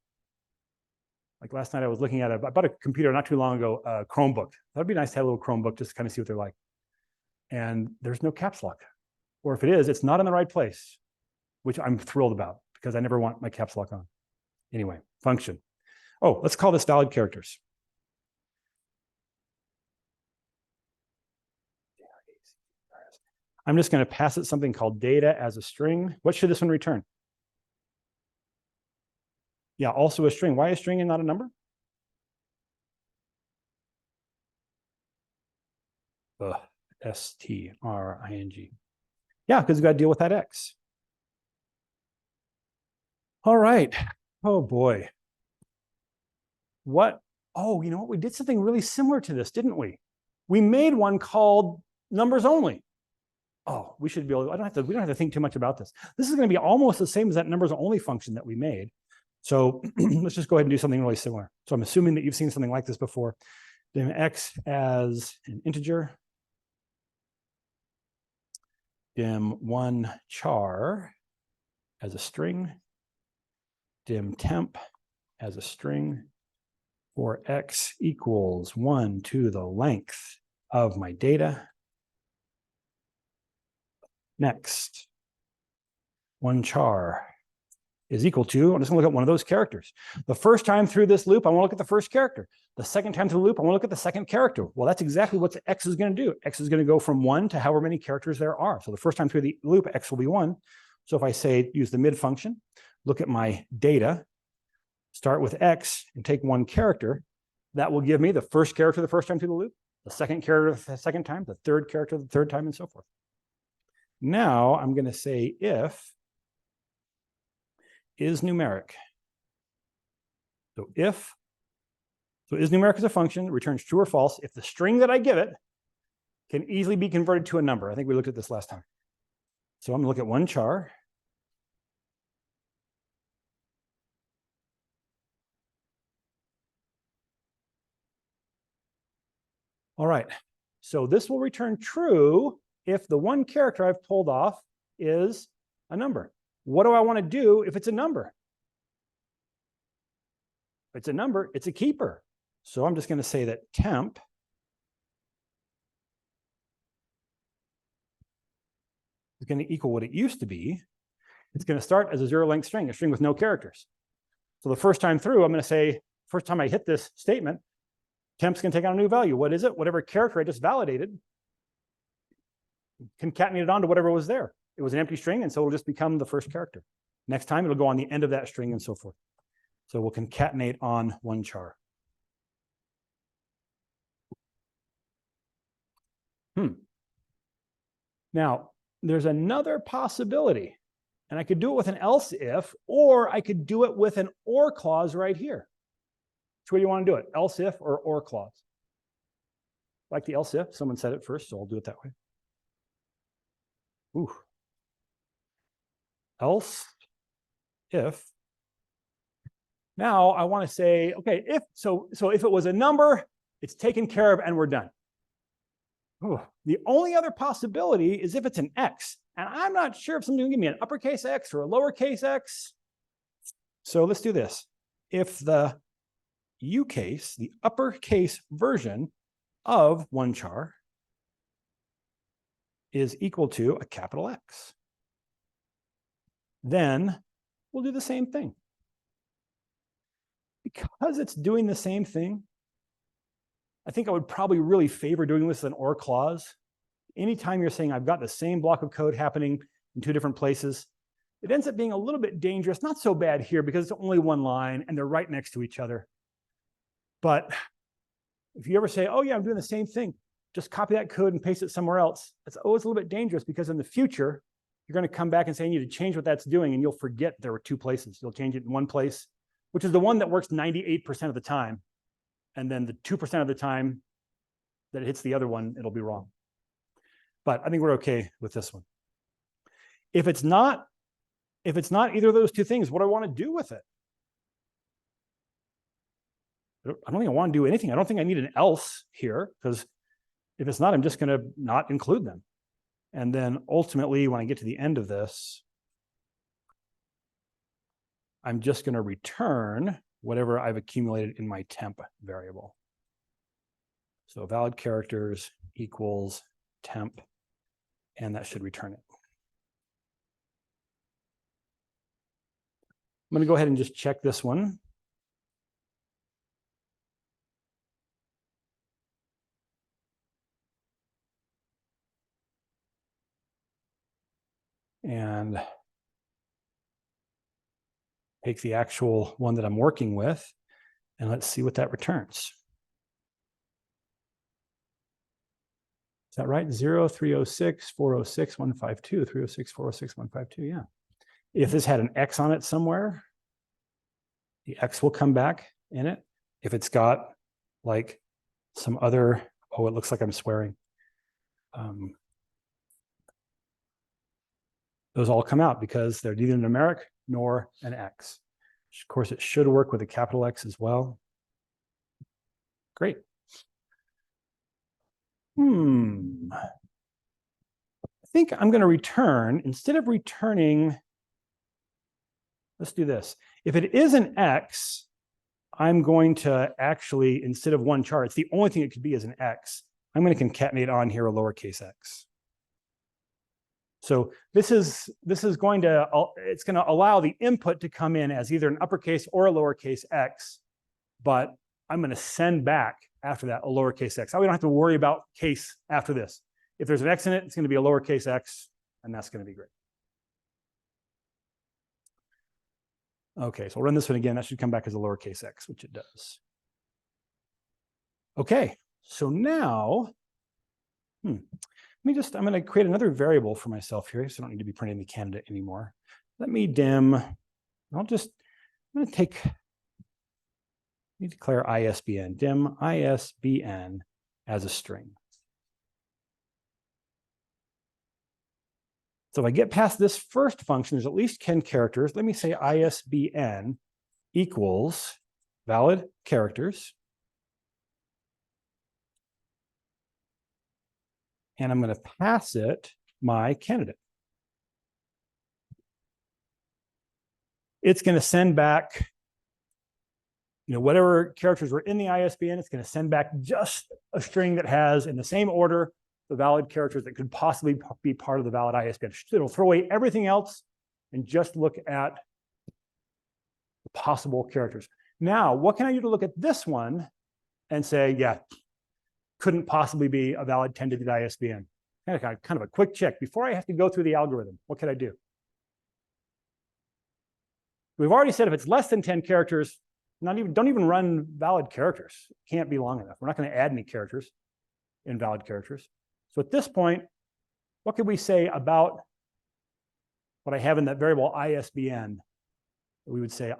Like last night I was looking at I bought a computer not too long ago, a Chromebook. That'd be nice to have a little Chromebook just to kind of see what they're like. And there's no caps lock. Or if it is, it's not in the right place, which I'm thrilled about because I never want my caps lock on. Anyway, function. Oh, let's call this valid characters. I'm just going to pass it something called data as a string. What should this one return? Yeah, also a string. Why a string and not a number? S-T-R-I-N-G. Yeah, because we've got to deal with that X. All right. Oh, boy. What? Oh, you know what? We did something really similar to this, didn't we? We made one called numbers only. Oh, we should be able to, we don't have to think too much about this. This is going to be almost the same as that numbers only function that we made. So let's just go ahead and do something really similar. So I'm assuming that you've seen something like this before. Dim X as an integer. Dim 1 char as a string. Dim temp as a string. For X equals 1 to the length of my data. Next, 1 char is equal to, I'm just going to look at one of those characters. The first time through this loop, I want to look at the first character. The second time through the loop, I want to look at the second character. Well, that's exactly what X is going to do. X is going to go from 1 to however many characters there are. So the first time through the loop, X will be 1. So if I say use the mid function, look at my data, start with X and take 1 character, that will give me the first character the first time through the loop, the second character the second time, the third character the third time, and so forth. Now I'm going to say if is numeric. So is numeric is a function, returns true or false if the string that I give it can easily be converted to a number. I think we looked at this last time. So I'm gonna look at one char. All right, so this will return true if the one character I've pulled off is a number. What do I want to do if it's a number? If it's a number, it's a keeper. So I'm just going to say that temp is going to equal what it used to be. It's going to start as a zero-length string, a string with no characters. So the first time through, I'm going to say, first time I hit this statement, temp's going to take on a new value. What is it? Whatever character I just validated, concatenated onto whatever was there. It was an empty string, and so it'll just become the first character. Next time, it'll go on the end of that string and so forth. So we'll concatenate on one char. Now, there's another possibility, and I could do it with an else if, or I could do it with an or clause right here. Which way do you want to do it? Else if or clause? Like the else if, someone said it first, so I'll do it that way. Ooh. Else if. Now I want to say, okay, if it was a number, it's taken care of and we're done. Ooh. The only other possibility is if it's an X. And I'm not sure if something will give me an uppercase X or a lowercase X. So let's do this. If the U case, the uppercase version of one char is equal to a capital X, then we'll do the same thing. Because it's doing the same thing, I think I would probably really favor doing this as an or clause. Anytime you're saying I've got the same block of code happening in two different places, it ends up being a little bit dangerous. Not so bad here because it's only one line and they're right next to each other. But if you ever say, oh yeah, I'm doing the same thing, just copy that code and paste it somewhere else. It's always a little bit dangerous because in the future, you're going to come back and say you need to change what that's doing and you'll forget there were two places. You'll change it in one place, which is the one that works 98% of the time. And then the 2% of the time that it hits the other one, it'll be wrong. But I think we're okay with this one. If it's not either of those two things, what do I want to do with it? I don't think I want to do anything. I don't think I need an else here, because if it's not, I'm just going to not include them. And then ultimately, when I get to the end of this, I'm just going to return whatever I've accumulated in my temp variable. So valid characters equals temp, and that should return it. I'm going to go ahead and just check this one. And take the actual one that I'm working with, and let's see what that returns. Is that right? 0, 306, 406, 152, 306, 406, 152, yeah. If this had an X on it somewhere, the X will come back in it. If it's got like some other, oh, it looks like I'm swearing. Those all come out because they're neither numeric nor an X. Of course, it should work with a capital X as well. Great. I think I'm going to return, instead of returning, let's do this. If it is an X, I'm going to actually, instead of one char, it's the only thing it could be is an X. I'm going to concatenate on here a lowercase x. So this is going to, it's going to allow the input to come in as either an uppercase or a lowercase x, but I'm going to send back after that a lowercase x. We don't have to worry about case after this. If there's an x in it, it's going to be a lowercase x, and that's going to be great. Okay, so I'll run this one again. That should come back as a lowercase x, which it does. Okay, so now, I'm going to create another variable for myself here, so I don't need to be printing the candidate anymore. Let me dim, I'm going to declare ISBN, dim ISBN as a string. So if I get past this first function, there's at least 10 characters. Let me say ISBN equals valid characters. And I'm going to pass it my candidate. It's going to send back, whatever characters were in the ISBN, it's going to send back just a string that has, in the same order, the valid characters that could possibly be part of the valid ISBN. It'll throw away everything else and just look at the possible characters. Now, what can I do to look at this one and say, yeah, couldn't possibly be a valid 10-digit ISBN? Kind of a quick check before I have to go through the algorithm. What can I do? We've already said if it's less than 10 characters, don't even run valid characters. It can't be long enough. We're not going to add any characters, invalid characters. So at this point, what could we say about what I have in that variable ISBN? We would say,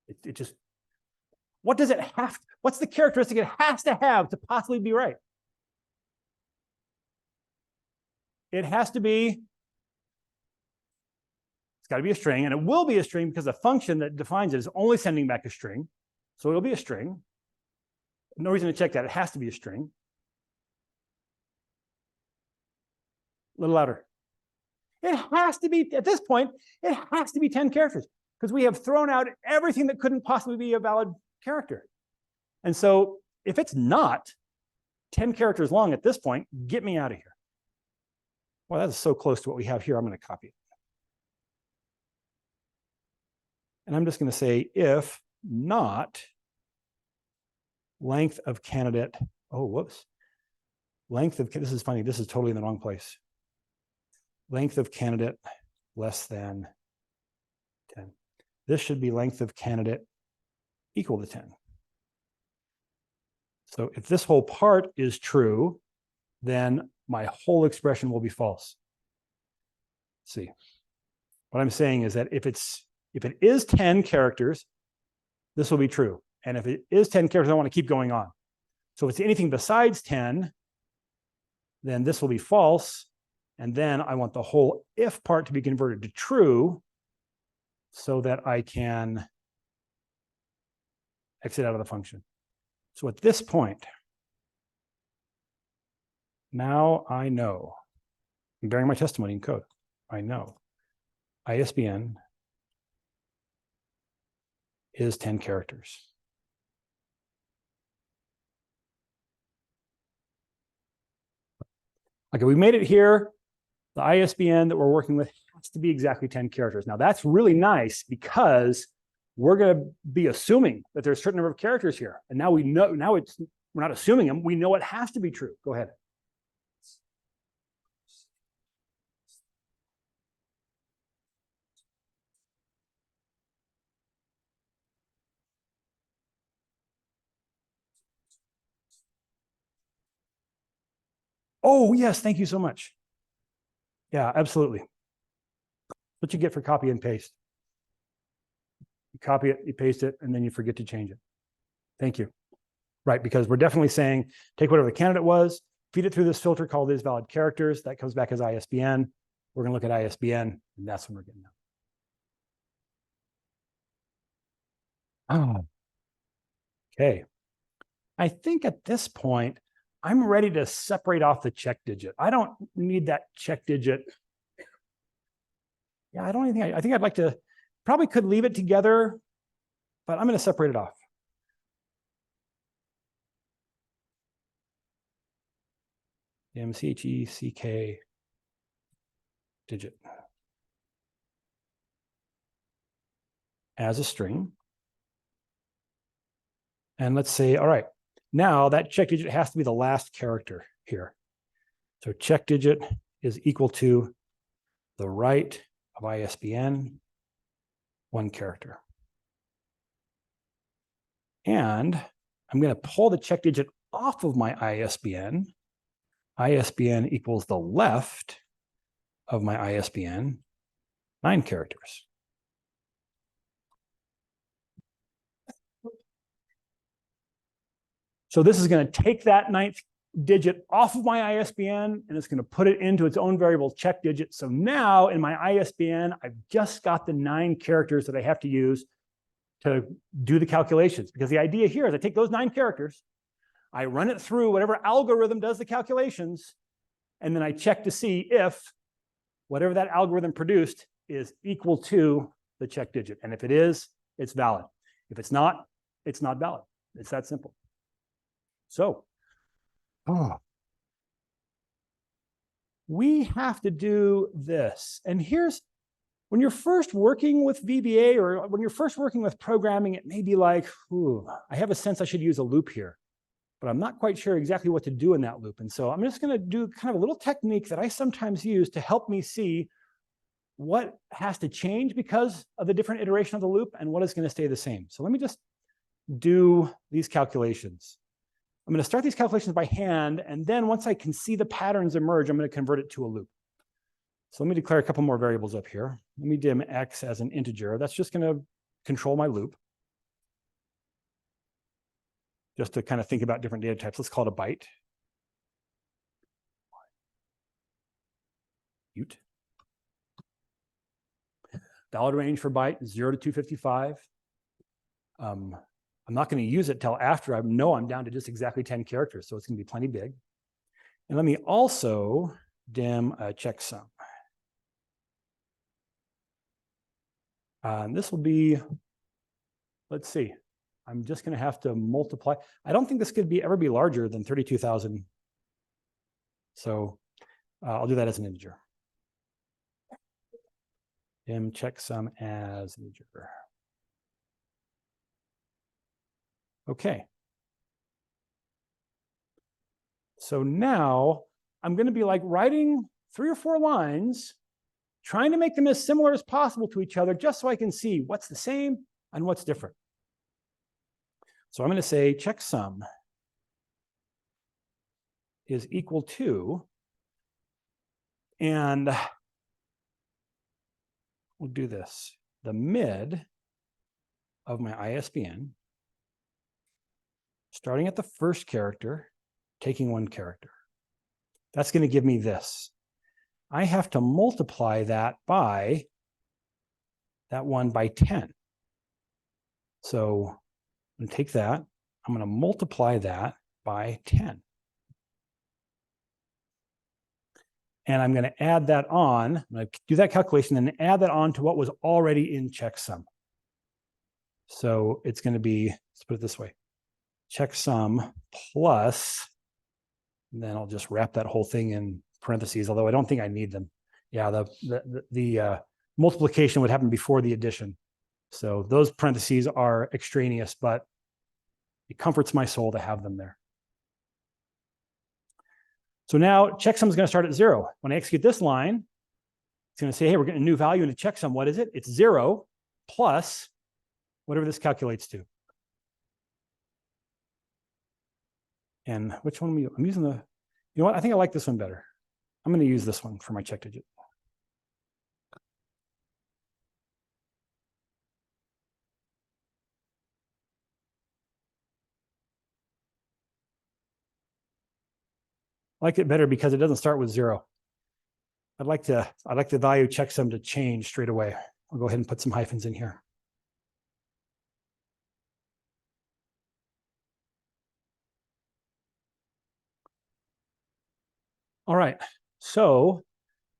it just, what does it have? What's the characteristic it has to have to possibly be right? It has to be, it's got to be a string, and it will be a string because the function that defines it is only sending back a string. So it'll be a string. No reason to check that. It has to be a string. A little louder. It has to be, at this point, it has to be 10 characters because we have thrown out everything that couldn't possibly be a valid character. And so if it's not 10 characters long at this point, get me out of here. Well, that is so close to what we have here. I'm going to copy it. And I'm just going to say if not length of candidate. Oh, whoops. Length of, this is funny. This is totally in the wrong place. Length of candidate less than 10. This should be length of candidate equal to 10. So if this whole part is true, then my whole expression will be false. Let's see. What I'm saying is that if it is 10 characters, this will be true. And if it is 10 characters, I want to keep going on. So if it's anything besides 10, then this will be false. And then I want the whole if part to be converted to true so that I can exit out of the function. So at this point, now I know, I'm bearing my testimony in code. I know ISBN is 10 characters. Okay, we made it here. The ISBN that we're working with has to be exactly 10 characters. Now that's really nice because we're going to be assuming that there's a certain number of characters here. And now we know, we're not assuming them. We know it has to be true. Go ahead. Oh, yes. Thank you so much. Yeah, absolutely. What you get for copy and paste. You copy it, you paste it, and then you forget to change it. Thank you. Right, because we're definitely saying, take whatever the candidate was, feed it through this filter called isValid characters. That comes back as ISBN. We're going to look at ISBN, and that's when we're getting out. Oh. Okay. I think at this point, I'm ready to separate off the check digit. I don't need that check digit. Yeah, I don't think I think I'd like to, probably could leave it together, but I'm going to separate it off. MCHECK digit as a string. And let's say, all right, now that check digit has to be the last character here. So check digit is equal to the right of ISBN, 1 character. And I'm going to pull the check digit off of my ISBN. ISBN equals the left of my ISBN, 9 characters. So this is going to take that 9th digit off of my ISBN, and it's going to put it into its own variable check digit. So now in my ISBN, I've just got the 9 characters that I have to use to do the calculations. Because the idea here is I take those 9 characters, I run it through whatever algorithm does the calculations, and then I check to see if whatever that algorithm produced is equal to the check digit. And if it is, it's valid. If it's not valid. It's that simple. So, we have to do this. And here's, when you're first working with VBA or when you're first working with programming, it may be like, I have a sense I should use a loop here, but I'm not quite sure exactly what to do in that loop. And so I'm just going to do kind of a little technique that I sometimes use to help me see what has to change because of the different iteration of the loop and what is going to stay the same. So let me just do these calculations. I'm going to start these calculations by hand, and then once I can see the patterns emerge, I'm going to convert it to a loop. So let me declare a couple more variables up here. Let me dim x as an integer. That's just going to control my loop. Just to kind of think about different data types, let's call it a byte. Valid range for byte, 0 to 255. I'm not going to use it till after I know I'm down to just exactly 10 characters, so it's going to be plenty big. And let me also dim a checksum. This will be, let's see, I'm just going to have to multiply. I don't think this could ever be larger than 32,000. So I'll do that as an integer. Dim checksum as an integer. Okay. So now I'm going to be like writing 3 or 4 lines, trying to make them as similar as possible to each other, just so I can see what's the same and what's different. So I'm going to say checksum is equal to, and we'll do this, the mid of my ISBN, starting at the first character, taking 1 character. That's going to give me this. I have to multiply that by that 1 by 10. So I'm going to take that, I'm going to multiply that by 10. And I'm going to add that on, I'm going to do that calculation and add that on to what was already in checksum. So it's going to be, let's put it this way, checksum plus, and then I'll just wrap that whole thing in parentheses, although I don't think I need them. Yeah, the multiplication would happen before the addition. So those parentheses are extraneous, but it comforts my soul to have them there. So now checksum is going to start at 0. When I execute this line, it's going to say, hey, we're getting a new value into checksum. What is it? It's 0 plus whatever this calculates to. And which one I'm using the, you know what? I think I like this one better. I'm going to use this one for my check digit. I like it better because it doesn't start with 0. I'd like the value checksum to change straight away. I'll go ahead and put some hyphens in here. All right, so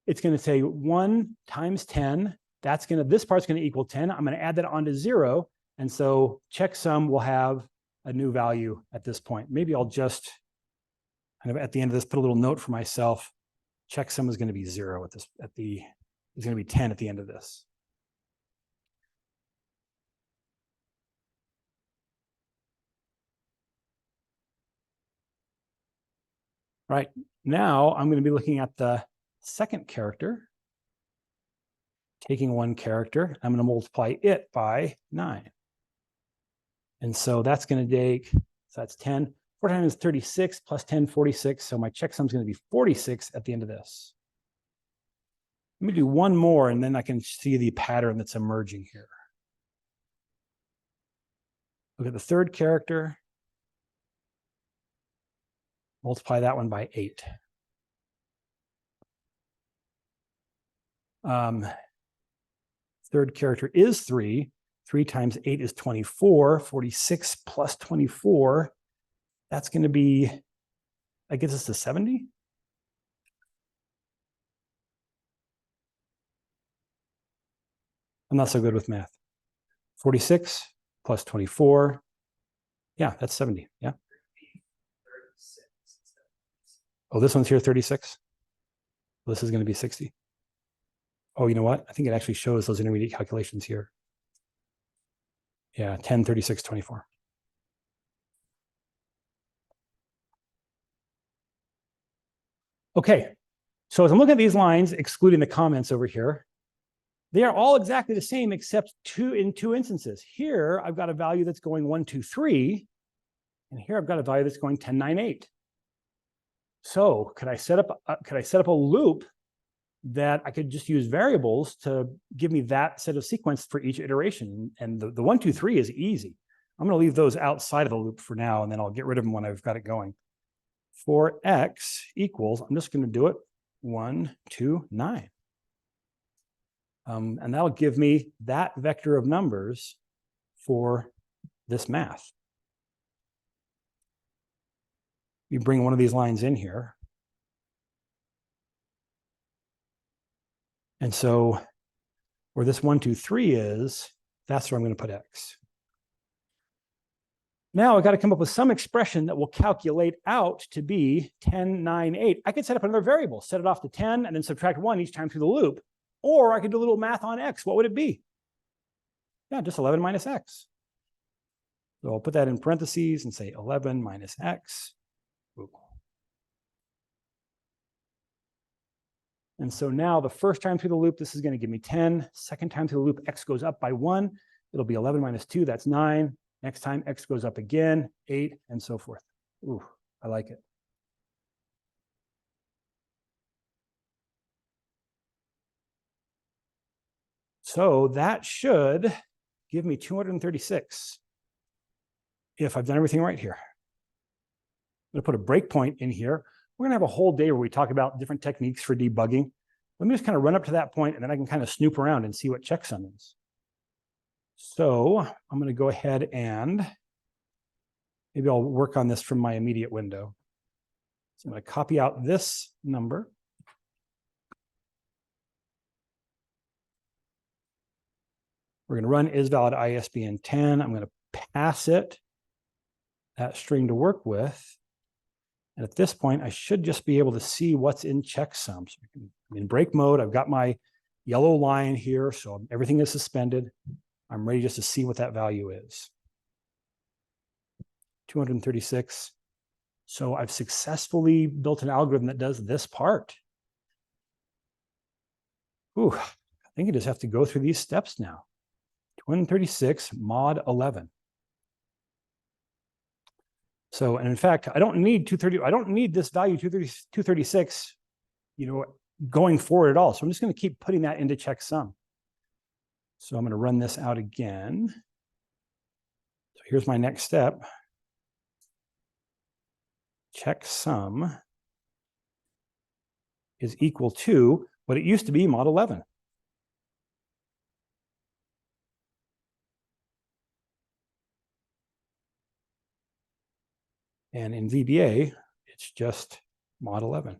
it's going to say 1 times 10. This part's going to equal 10. I'm going to add that onto 0. And so checksum will have a new value at this point. Maybe I'll just kind of at the end of this put a little note for myself. Checksum is going to be 0 at this, it's going to be 10 at the end of this. Right, now I'm going to be looking at the second character, taking 1 character, I'm going to multiply it by 9. And so that's going to take, so that's 10. 4 times 36 plus 10, 46. So my checksum is going to be 46 at the end of this. Let me do one more, and then I can see the pattern that's emerging here. Look at the third character. Multiply that one by 8. Third character is 3. 3 times 8 is 24. 46 plus 24. That's going to be, that gets us to 70. I'm not so good with math. 46 plus 24. Yeah, that's 70. Yeah. Oh, this one's here 36. This is going to be 60. Oh, you know what? I think it actually shows those intermediate calculations here. Yeah, 10, 36, 24. Okay, so as I'm looking at these lines, excluding the comments over here, they are all exactly the same except in two instances. Here, I've got a value that's going 1, 2, 3, and here I've got a value that's going 10, 9, 8. So could I set up a loop that I could just use variables to give me that set of sequence for each iteration? And the 1, 2, 3 is easy. I'm going to leave those outside of the loop for now, and then I'll get rid of them when I've got it going. For x equals, I'm just going to do it 1, 2, 9. And that'll give me that vector of numbers for this math. You bring one of these lines in here. And so where this 1, 2, 3 is, that's where I'm going to put x. Now I've got to come up with some expression that will calculate out to be 10, 9, 8. I could set up another variable, set it off to 10, and then subtract 1 each time through the loop. Or I could do a little math on x. What would it be? Yeah, just 11 minus x. So I'll put that in parentheses and say 11 minus x. Ooh. And so now the first time through the loop, this is going to give me 10. Second time through the loop, x goes up by 1. It'll be 11 minus 2, that's 9. Next time, x goes up again, 8, and so forth. Ooh, I like it. So that should give me 236 if I've done everything right here. I'm going to put a breakpoint in here. We're going to have a whole day where we talk about different techniques for debugging. Let me just kind of run up to that point, and then I can kind of snoop around and see what checksum is. So I'm going to go ahead and maybe I'll work on this from my immediate window. So I'm going to copy out this number. We're going to run isValid ISBN 10. I'm going to pass it that string to work with. And at this point, I should just be able to see what's in checksum. So I'm in break mode. I've got my yellow line here, so everything is suspended. I'm ready just to see what that value is. 236. So I've successfully built an algorithm that does this part. Ooh, I think I just have to go through these steps now. 236 mod 11. So, and in fact, I don't need 230. I don't need this value 236, going forward at all. So I'm just going to keep putting that into checksum. So I'm going to run this out again. So here's my next step. Checksum is equal to what it used to be, mod 11. And in VBA, it's just mod 11.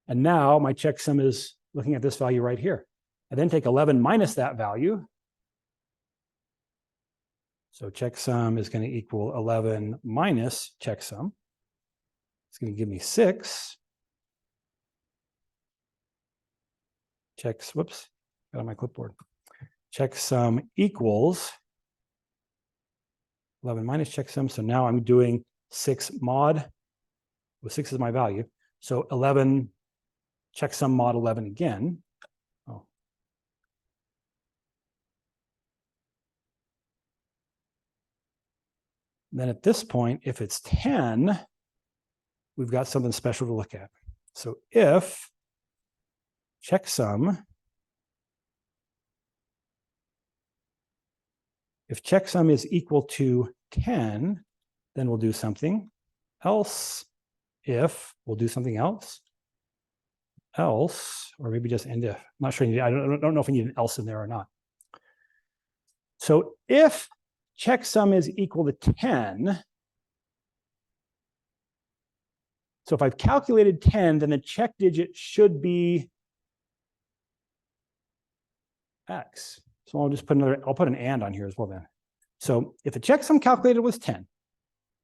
And now my checksum is looking at this value right here. I then take 11 minus that value. So checksum is going to equal 11 minus checksum. It's going to give me 6. Whoops, got on my clipboard. Checksum equals 11 minus checksum. So now I'm doing 6 mod. Well, 6 is my value. So 11 checksum mod 11 again. Oh. Then at this point, if it's 10, we've got something special to look at. So if checksum is equal to 10, then we'll do something else. If we'll do something else, or maybe just end if. I'm not sure. I don't know if we need an else in there or not. So if checksum is equal to 10, so if I've calculated 10, then the check digit should be X. So I'll just put I'll put an and on here as well then. So if the checksum calculated was 10,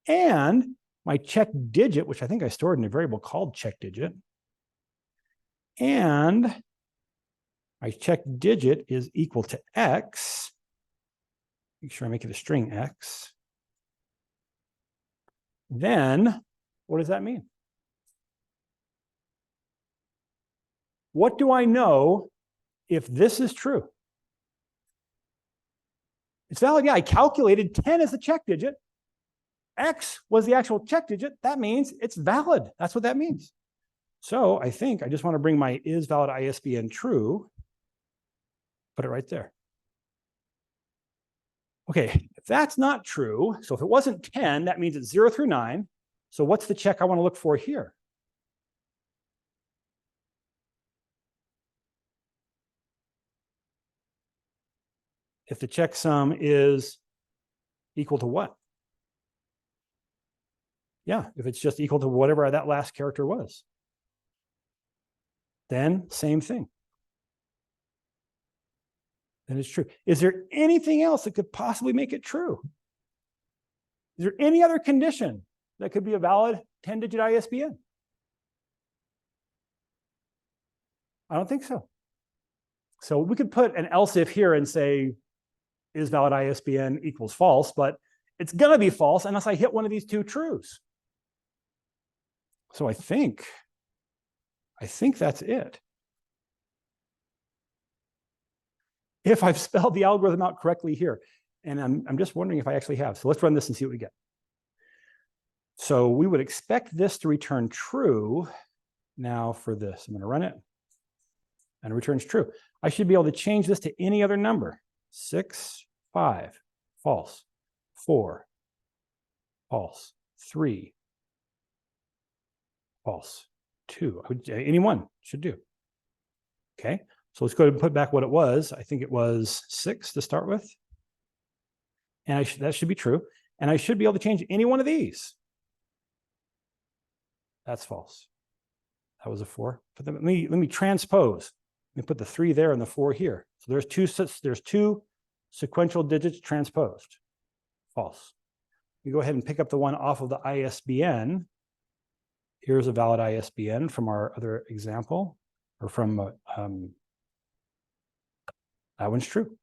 and my check digit, which I think I stored in a variable called check digit, and my check digit is equal to X, make sure I make it a string X, then what does that mean? What do I know if this is true? It's valid. Yeah, I calculated 10 as the check digit. X was the actual check digit. That means it's valid. That's what that means. So I think I just want to bring my is valid ISBN true, put it right there. Okay, if that's not true, so if it wasn't 10, that means it's 0 through 9. So what's the check I want to look for here? If the checksum is equal to what? Yeah, if it's just equal to whatever that last character was. Then same thing. Then it's true. Is there anything else that could possibly make it true? Is there any other condition that could be a valid 10-digit ISBN? I don't think so. So we could put an else if here and say is valid ISBN equals false, but it's going to be false unless I hit one of these two trues. So I think that's it. If I've spelled the algorithm out correctly here, and I'm just wondering if I actually have. So let's run this and see what we get. So we would expect this to return true. Now for this, I'm going to run it, and it returns true. I should be able to change this to any other number. 6, 5, false. 4, false. 3, false. 2, any one should do. Okay, so let's go ahead and put back what it was. I think it was 6 to start with. And that should be true. And I should be able to change any one of these. That's false. That was a 4. But let me transpose. Let me put the 3 there and the 4 here. So there's two sequential digits transposed. False. We go ahead and pick up the one off of the ISBN. Here's a valid ISBN from our other example, or from that one's true.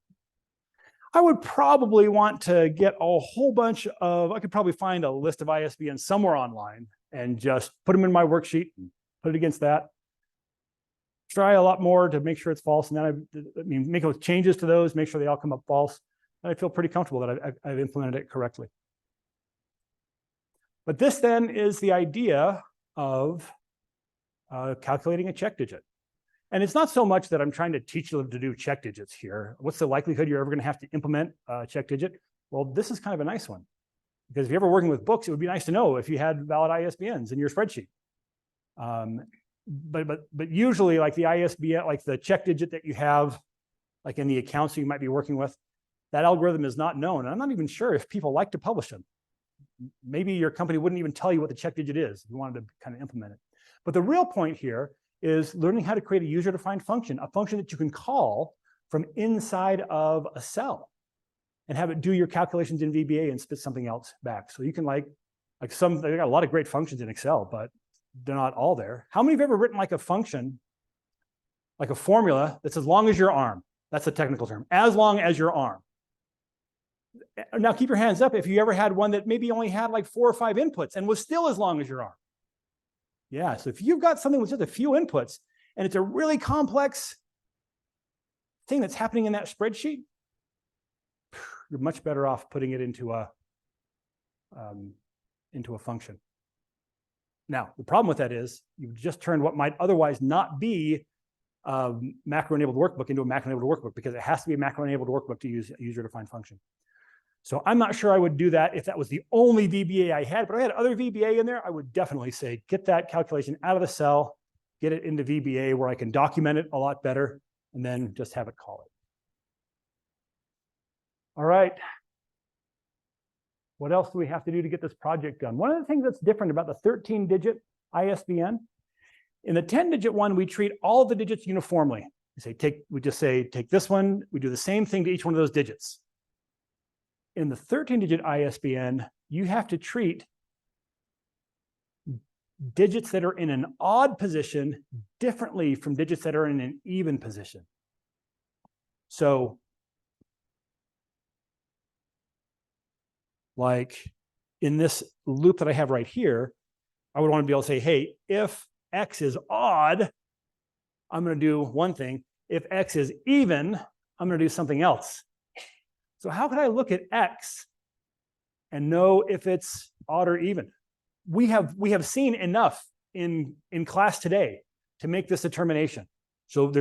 I would probably want to get a whole bunch of, I could probably find a list of ISBNs somewhere online and just put them in my worksheet and put it against that. Try a lot more to make sure it's false. And then make those changes to those, make sure they all come up false. And I feel pretty comfortable that I've implemented it correctly. But this then is the idea of calculating a check digit. And it's not so much that I'm trying to teach you to do check digits here. What's the likelihood you're ever going to have to implement a check digit? Well, this is kind of a nice one. Because if you're ever working with books, it would be nice to know if you had valid ISBNs in your spreadsheet. But usually, like the ISBN, like the check digit that you have, like in the accounts you might be working with, that algorithm is not known. And I'm not even sure if people like to publish them. Maybe your company wouldn't even tell you what the check digit is if you wanted to kind of implement it. But the real point here is learning how to create a user-defined function, a function that you can call from inside of a cell and have it do your calculations in VBA and spit something else back. So you can they got a lot of great functions in Excel, but they're not all there. How many have ever written like a function, like a formula that's as long as your arm? That's a technical term, as long as your arm. Now keep your hands up if you ever had one that maybe only had like 4 or 5 inputs and was still as long as your arm. Yeah, so if you've got something with just a few inputs and it's a really complex thing that's happening in that spreadsheet, you're much better off putting it into a function. Now, the problem with that is you've just turned what might otherwise not be a macro-enabled workbook into a macro-enabled workbook because it has to be a macro-enabled workbook to use a user-defined function. So I'm not sure I would do that if that was the only VBA I had, but if I had other VBA in there, I would definitely say, get that calculation out of the cell, get it into VBA where I can document it a lot better, and then just have it call it. All right. What else do we have to do to get this project done? One of the things that's different about the 13-digit ISBN, in the 10-digit one, we treat all the digits uniformly. We just say, take this one, we do the same thing to each one of those digits. In the 13-digit ISBN, you have to treat digits that are in an odd position differently from digits that are in an even position. So, like in this loop that I have right here, I would want to be able to say, hey, if X is odd, I'm going to do one thing. If X is even, I'm going to do something else. So how can I look at X and know if it's odd or even? We have seen enough in class today to make this determination. So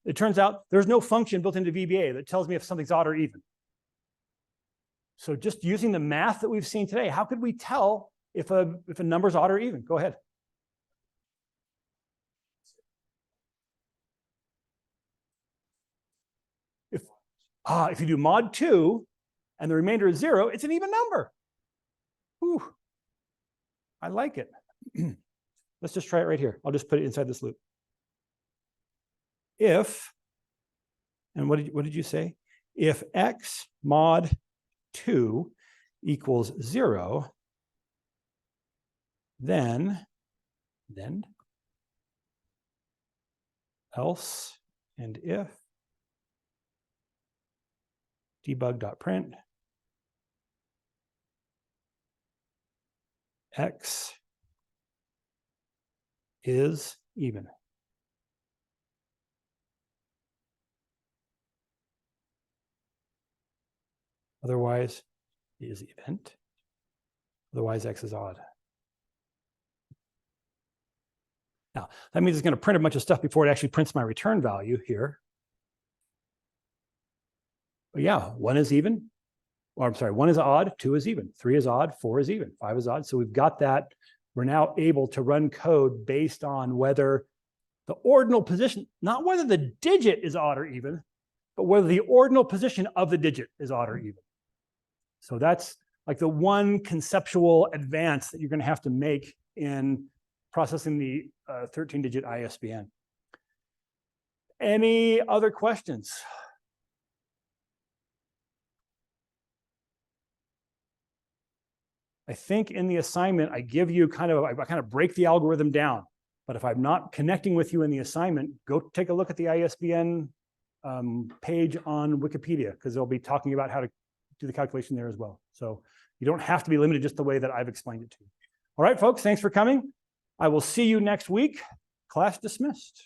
it turns out there's no function built into VBA that tells me if something's odd or even. So just using the math that we've seen today, how could we tell if a number's odd or even? Go ahead. If you do mod 2 and the remainder is 0, it's an even number. Whew. I like it. Let's just try it right here. I'll just put it inside this loop. If, and what did you say? If X mod 2 equals 0, then else and if debug.print X is even. Otherwise, is event. Otherwise, X is odd. Now, that means it's going to print a bunch of stuff before it actually prints my return value here. But yeah, 1 is even. Or I'm sorry, 1 is odd, 2 is even, 3 is odd, 4 is even, 5 is odd. So we've got that. We're now able to run code based on whether the ordinal position, not whether the digit is odd or even, but whether the ordinal position of the digit is odd or even. So that's like the one conceptual advance that you're going to have to make in processing the 13-digit ISBN. Any other questions? I think in the assignment, I give you I kind of break the algorithm down. But if I'm not connecting with you in the assignment, go take a look at the ISBN page on Wikipedia, because they'll be talking about how to do the calculation there as well. So you don't have to be limited just the way that I've explained it to you. All right, folks, thanks for coming. I will see you next week. Class dismissed.